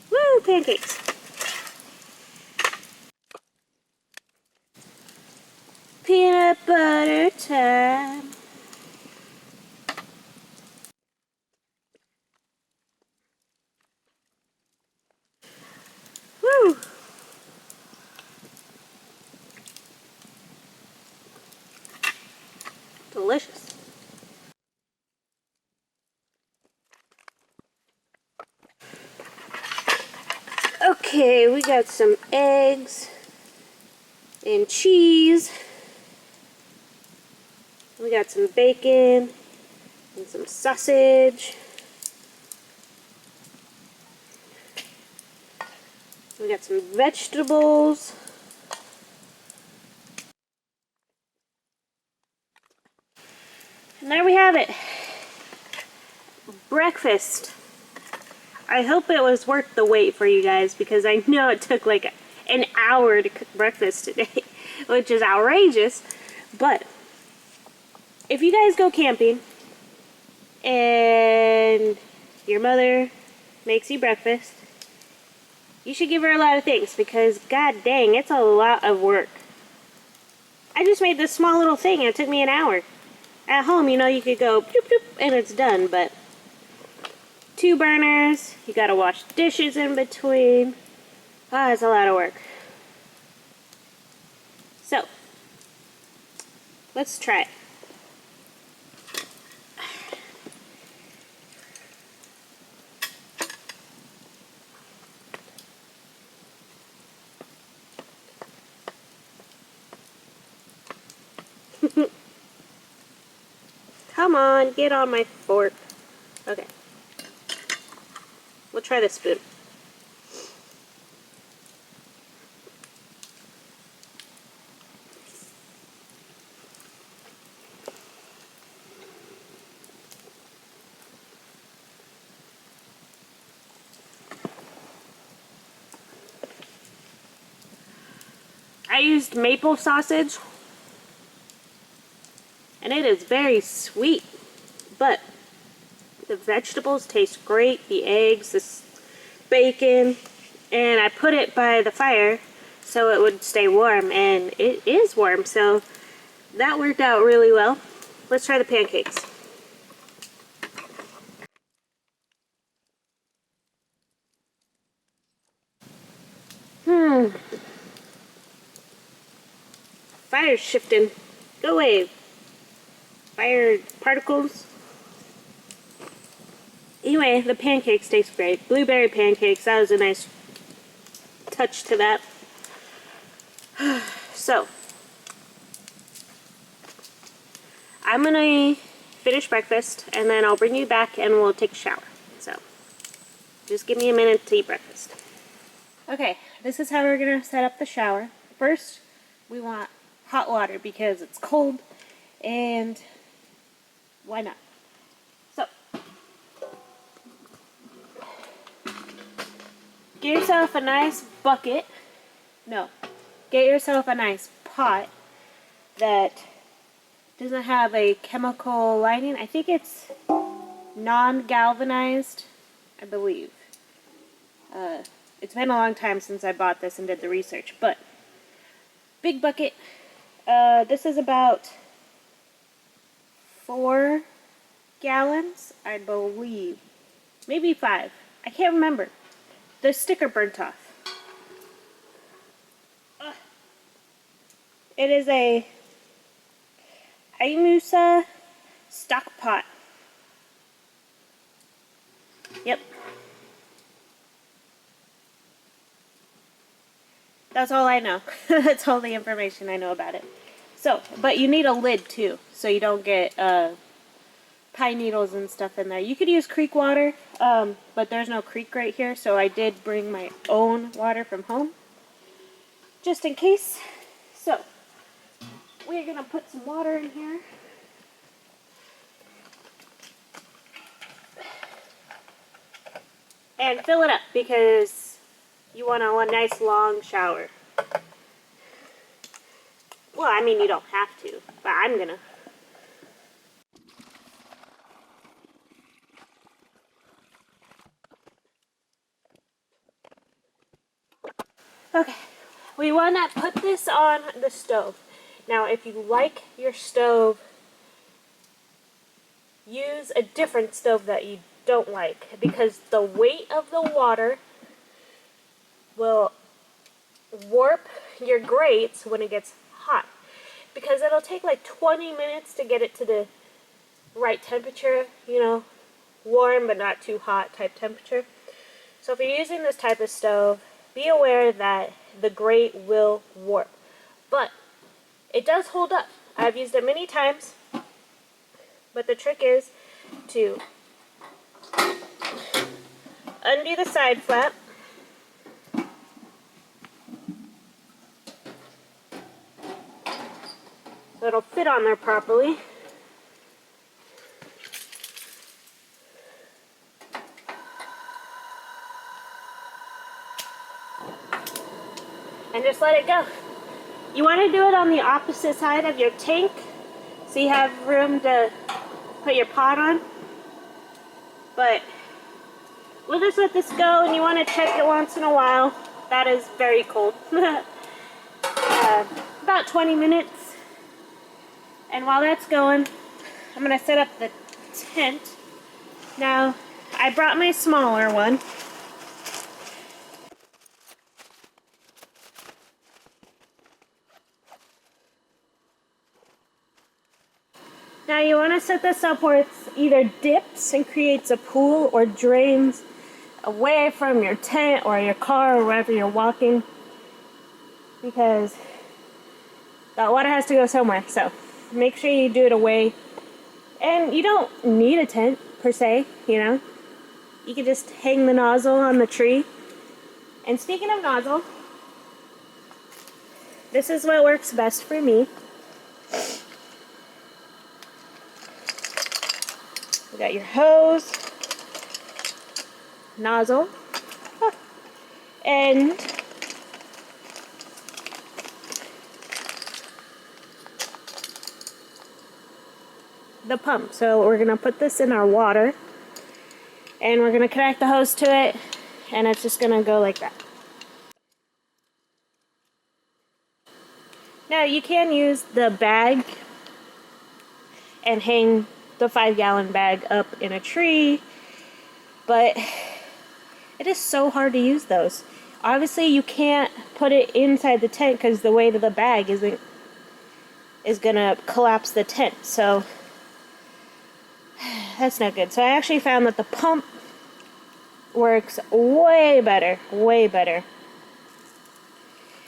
Woo, pancakes. Peanut butter time. Woo. Delicious. Okay, we got some eggs and cheese. We got some bacon and some sausage. We got some vegetables. And there we have it. Breakfast. I hope it was worth the wait for you guys, because I know it took like an hour to cook breakfast today, which is outrageous. But if you guys go camping and your mother makes you breakfast, you should give her a lot of thanks, because god dang, it's a lot of work. I just made this small little thing and it took me an hour. At home, you know, you could go bloop, bloop, and it's done, but 2 burners, you gotta wash dishes in between. Ah, it's a lot of work. So, let's try it. Come on, get on my fork. Okay. We'll try the spoon. I used maple sausage, and it is very sweet, but the vegetables taste great, the eggs, the bacon, and I put it by the fire so it would stay warm, and it is warm, so that worked out really well. Let's try the pancakes. Fire's shifting. Go away. Fire particles. Anyway, the pancakes taste great. Blueberry pancakes, that was a nice touch to that. So, I'm gonna finish breakfast and then I'll bring you back and we'll take a shower. So, just give me a minute to eat breakfast. Okay, this is how we're gonna set up the shower. First, we want hot water because it's cold and why not? So, get yourself a nice bucket. No, get yourself a nice pot that doesn't have a chemical lining. I think it's non-galvanized, I believe. It's been a long time since I bought this and did the research, but big bucket. This is about 4 gallons, I believe. Maybe 5. I can't remember. The sticker burnt off. It is a Imusa stock pot. Yep. That's all I know. That's all the information I know about it. So, but you need a lid too, so you don't get pine needles and stuff in there. You could use creek water, but there's no creek right here, so I did bring my own water from home, just in case. So, we're gonna put some water in here. And fill it up because you want a nice long shower. Well, I mean, you don't have to, but I'm gonna. Okay, we want to put this on the stove. Now, if you like your stove, use a different stove that you don't like, because the weight of the water will warp your grates when it gets hot, because it'll take like 20 minutes to get it to the right temperature, you know, warm but not too hot type temperature. So if you're using this type of stove, be aware that the grate will warp, but it does hold up. I've used it many times, but the trick is to undo the side flap, so it'll fit on there properly. And just let it go. You want to do it on the opposite side of your tank so you have room to put your pot on. But we'll just let this go, and you want to check it once in a while. That is very cold. About 20 minutes. And while that's going, I'm going to set up the tent. Now, I brought my smaller one. Now you want to set this up where it's either dips and creates a pool or drains away from your tent or your car or wherever you're walking, because that water has to go somewhere. So make sure you do it away. And you don't need a tent per se, you know. You can just hang the nozzle on the tree. And speaking of nozzle, this is what works best for me. You got your hose, nozzle, and the pump. So we're going to put this in our water, and we're going to connect the hose to it, and it's just going to go like that. Now you can use the bag and hang the 5-gallon bag up in a tree, but it is so hard to use those. Obviously you can't put it inside the tent because the weight of the bag is gonna collapse the tent, so that's not good. So I actually found that the pump works way better, way better.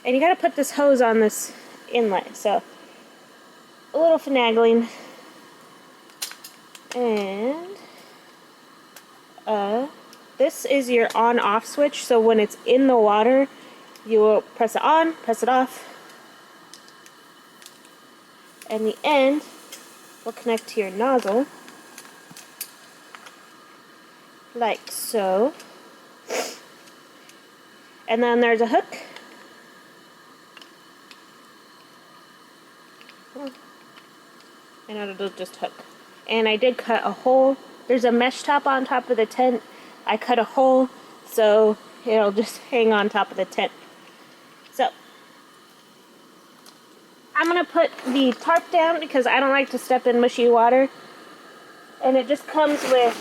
And you gotta put this hose on this inlet, so a little finagling. And this is your on-off switch, so when it's in the water, you will press it on, press it off, and the end will connect to your nozzle, like so. And then there's a hook. And it'll just hook. And I did cut a hole. There's a mesh top on top of the tent. I cut a hole so it'll just hang on top of the tent. So I'm gonna put the tarp down because I don't like to step in mushy water. And it just comes with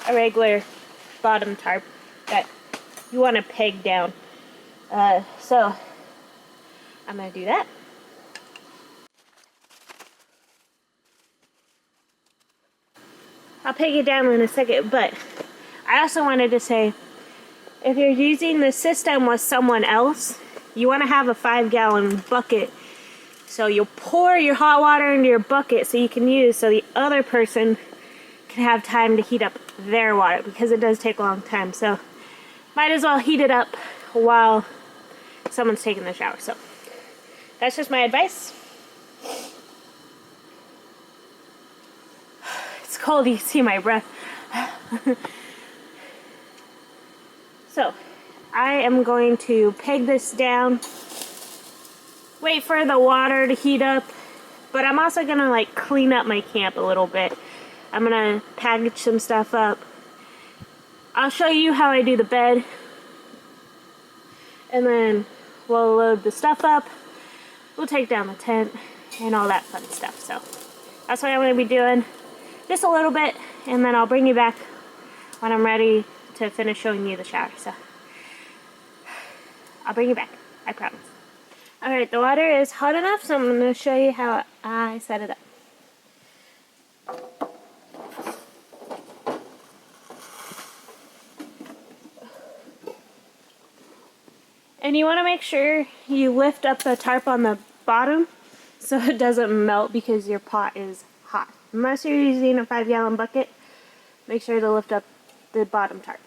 a regular bottom tarp that you want to peg down. So I'm gonna do that. I'll peg it down in a second, but I also wanted to say, if you're using the system with someone else, you want to have a 5-gallon bucket. So you'll pour your hot water into your bucket so you can use, so the other person can have time to heat up their water, because it does take a long time. So might as well heat it up while someone's taking the shower. So that's just my advice. It's cold, you can see my breath. So I am going to peg this down, wait for the water to heat up, but I'm also gonna like clean up my camp a little bit. I'm gonna package some stuff up. I'll show you how I do the bed, and then we'll load the stuff up. We'll take down the tent and all that fun stuff. So that's what I'm gonna be doing. Just a little bit, and then I'll bring you back when I'm ready to finish showing you the shower. So I'll bring you back, I promise. Alright, the water is hot enough, so I'm going to show you how I set it up. And you want to make sure you lift up the tarp on the bottom so it doesn't melt because your pot is hot. Unless you're using a 5-gallon bucket, make sure to lift up the bottom tarp.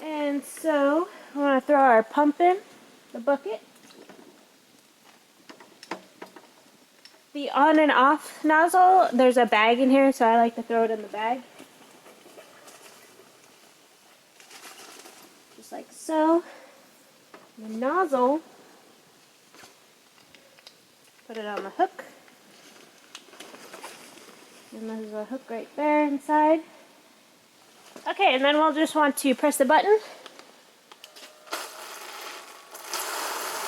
And so we want to throw our pump in the bucket. The on and off nozzle, there's a bag in here, so I like to throw it in the bag. Just like so. The nozzle, put it on the hook. And there's a hook right there inside. Okay, and then we'll just want to press the button.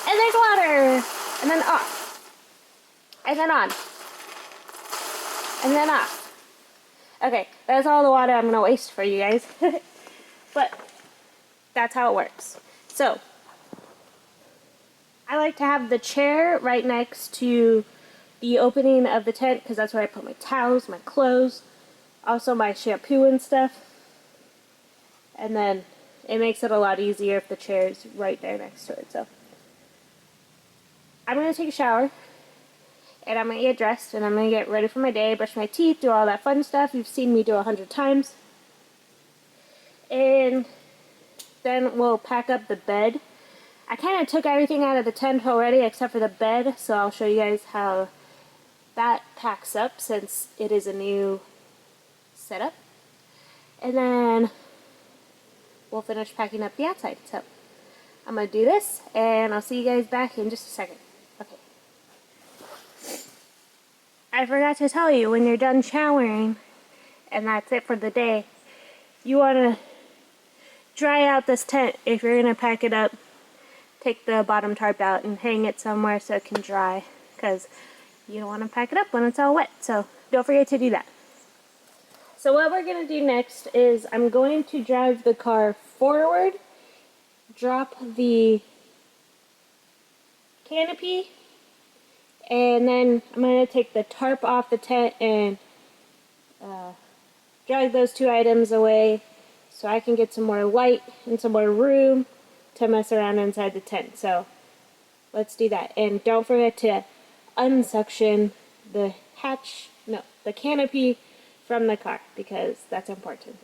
And there's water. And then off. And then on. And then off. Okay, that's all the water I'm going to waste for you guys. But that's how it works. So I like to have the chair right next to the opening of the tent because that's where I put my towels, my clothes, also my shampoo and stuff. And then it makes it a lot easier if the chair is right there next to it. So I'm going to take a shower and I'm going to get dressed and I'm going to get ready for my day, brush my teeth, do all that fun stuff you've seen me do 100 times. And then we'll pack up the bed. I kind of took everything out of the tent already except for the bed, so I'll show you guys how that packs up since it is a new setup. And then we'll finish packing up the outside. So I'm going to do this and I'll see you guys back in just a second. Okay. I forgot to tell you, when you're done showering and that's it for the day, you want to dry out this tent, if you're going to pack it up, take the bottom tarp out and hang it somewhere so it can dry, because you don't want to pack it up when it's all wet. So don't forget to do that. So what we're going to do next is I'm going to drive the car forward, drop the canopy, and then I'm going to take the tarp off the tent and drag those two items away so I can get some more light and some more room to mess around inside the tent. So let's do that. And don't forget to unsuction the the canopy from the car, because that's important.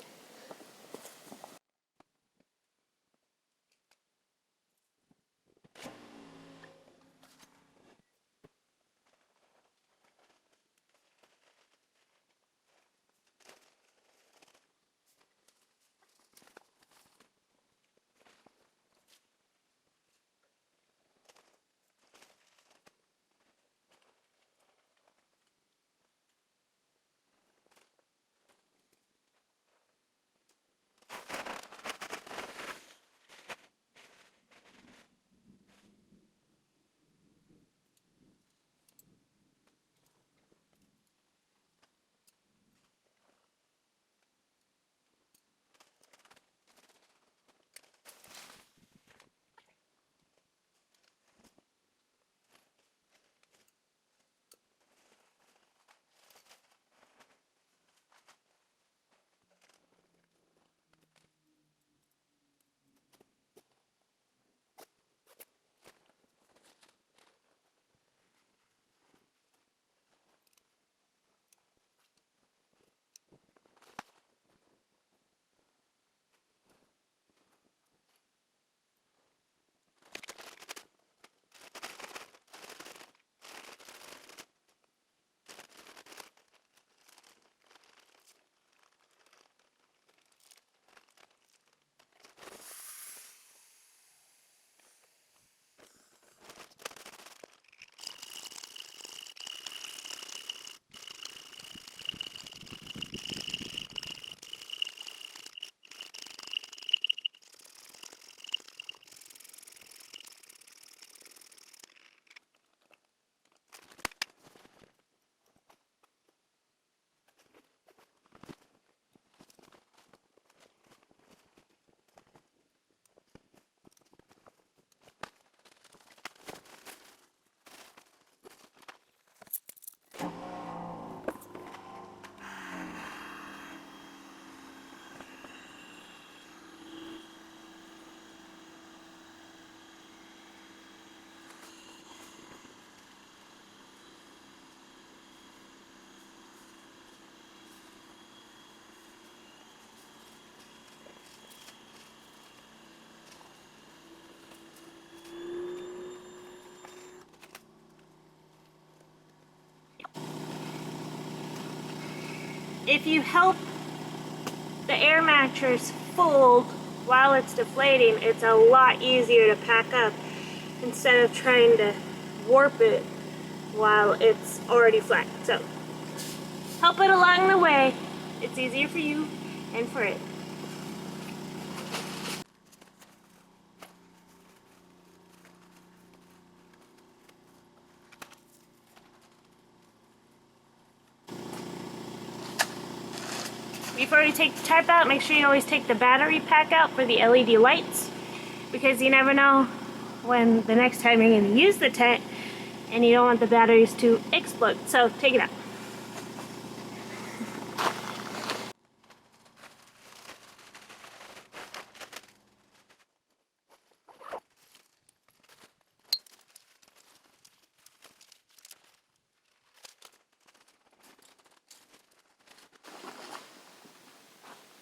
If you help the air mattress fold while it's deflating, it's a lot easier to pack up instead of trying to warp it while it's already flat. So help it along the way. It's easier for you and for it. Before you take the tarp out, make sure you always take the battery pack out for the LED lights, because you never know when the next time you're going to use the tent and you don't want the batteries to explode. So take it out.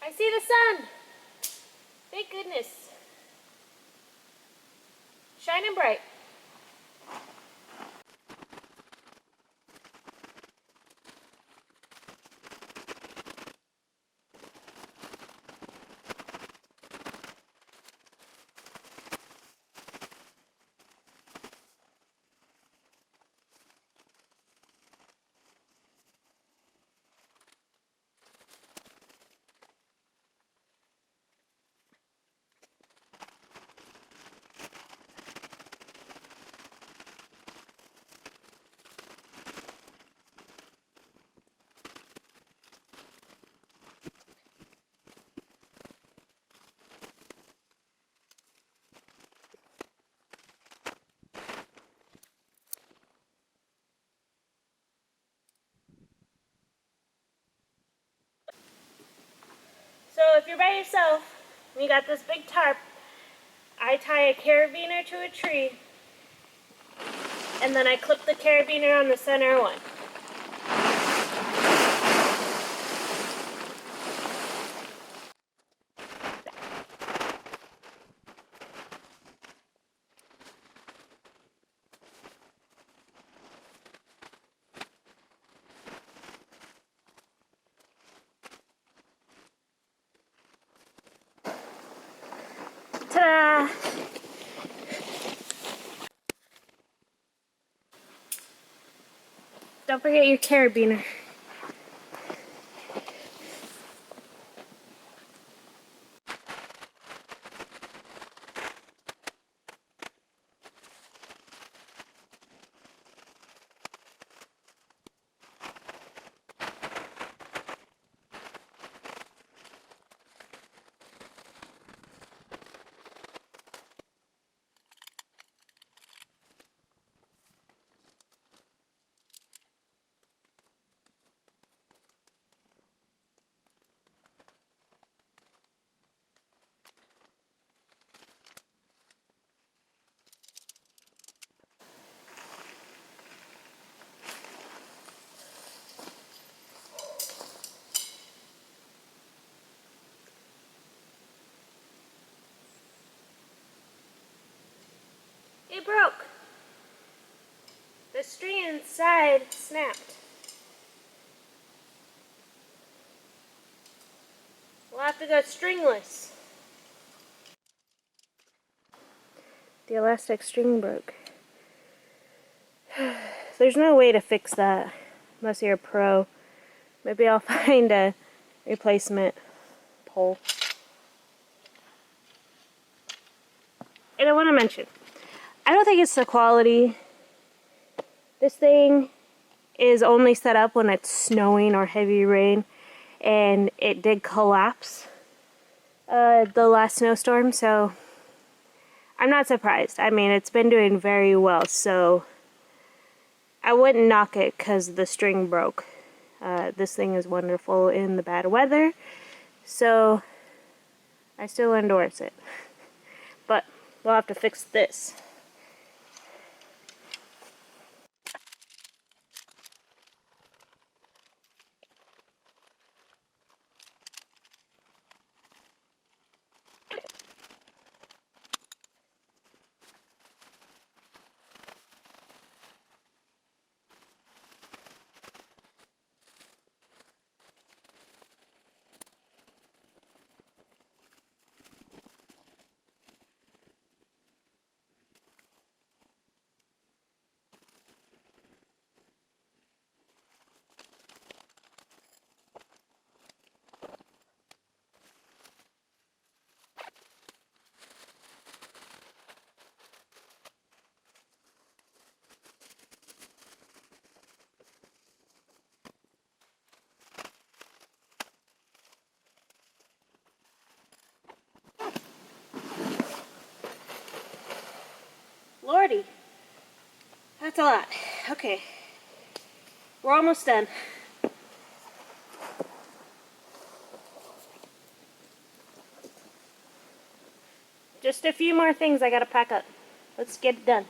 I see the sun. Thank goodness. Shining bright. if you're by yourself and you got this big tarp, I tie a carabiner to a tree and then I clip the carabiner on the center one. Ta-da! Don't forget your carabiner. It broke. The string inside snapped. We'll have to go stringless. The elastic string broke. There's no way to fix that unless you're a pro. Maybe I'll find a replacement pole. And I want to mention, I don't think it's the quality. This thing is only set up when it's snowing or heavy rain, and it did collapse the last snowstorm, so I'm not surprised. I mean, it's been doing very well, so I wouldn't knock it because the string broke. This thing is wonderful in the bad weather, so I still endorse it. But we'll have to fix this. Lordy, that's a lot. Okay, we're almost done. Just a few more things I gotta pack up. Let's get it done.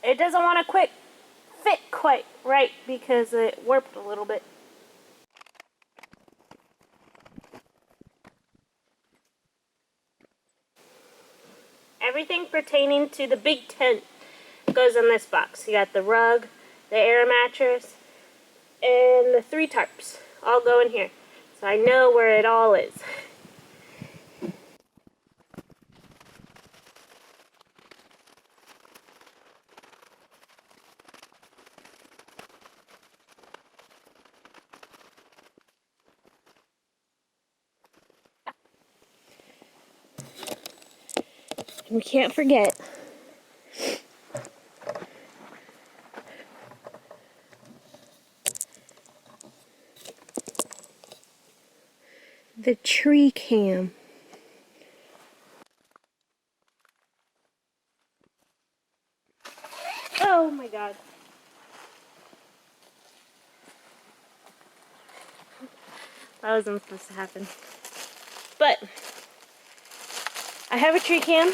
It doesn't want to fit quite right because it warped a little bit. Everything pertaining to the big tent goes in this box. You got the rug, the air mattress, and the 3 tarps all go in here. So I know where it all is. And we can't forget the tree cam. Oh my god. That wasn't supposed to happen. But I have a tree cam.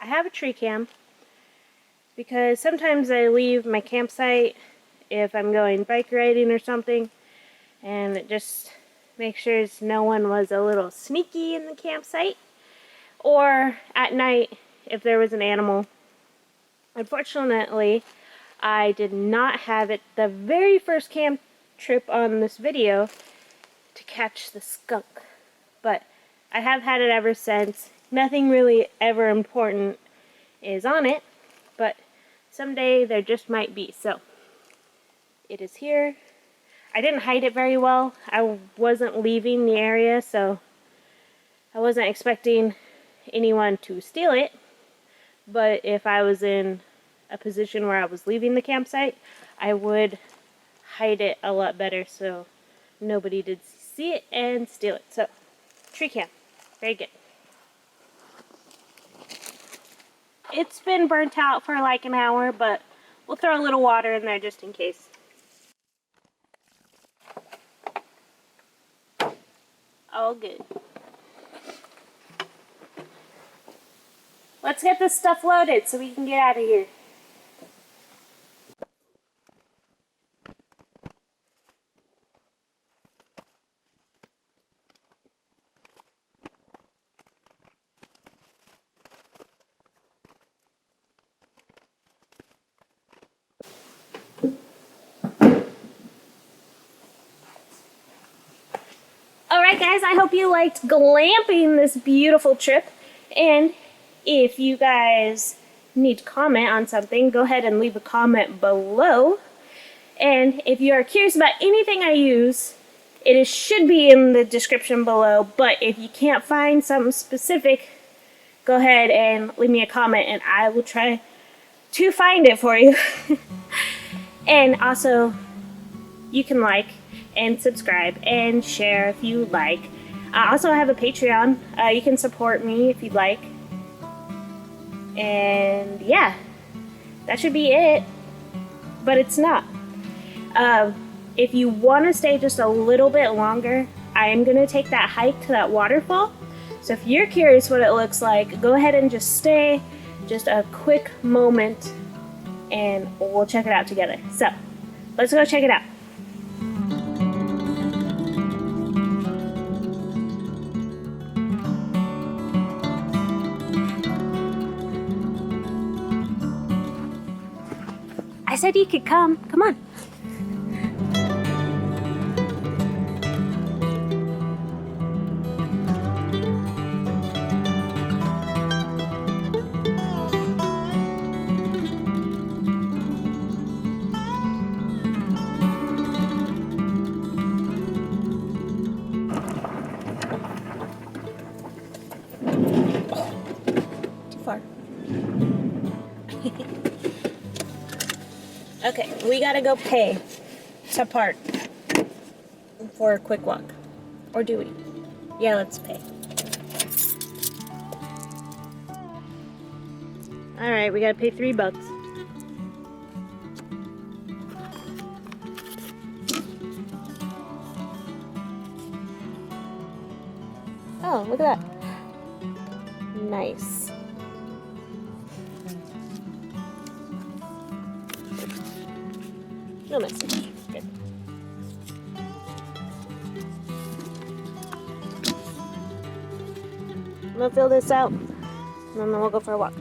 I have a tree cam because sometimes I leave my campsite if I'm going bike riding or something, and it just makes sure no one was a little sneaky in the campsite, or at night if there was an animal. Unfortunately, I did not have it the very first camp trip on this video to catch the skunk, but I have had it ever since. Nothing really ever important is on it, but someday there just might be. So it is here. I didn't hide it very well. I wasn't leaving the area, so I wasn't expecting anyone to steal it. But if I was in a position where I was leaving the campsite, I would hide it a lot better so nobody did see it and steal it. So, tree cam. Very good. It's been burnt out for like an hour, but we'll throw a little water in there just in case. All good. Let's get this stuff loaded so we can get out of here. Alright guys, I hope you liked glamping this beautiful trip, and if you guys need to comment on something, go ahead and leave a comment below. And if you are curious about anything I use, should be in the description below, but if you can't find something specific, go ahead and leave me a comment and I will try to find it for you. And also, you can like and subscribe and share if you like. I also have a Patreon. You can support me if you'd like. And yeah, that should be it. But it's not. If you want to stay just a little bit longer, I am going to take that hike to that waterfall. So if you're curious what it looks like, go ahead and just stay just a quick moment and we'll check it out together. So let's go check it out. I said you could come. Come on. Too far. Okay, we gotta go pay to park for a quick walk. Or do we? Yeah, let's pay. Alright, we gotta pay $3. Oh, look at that. Nice. No message. Good. I'm gonna fill this out and then we'll go for a walk.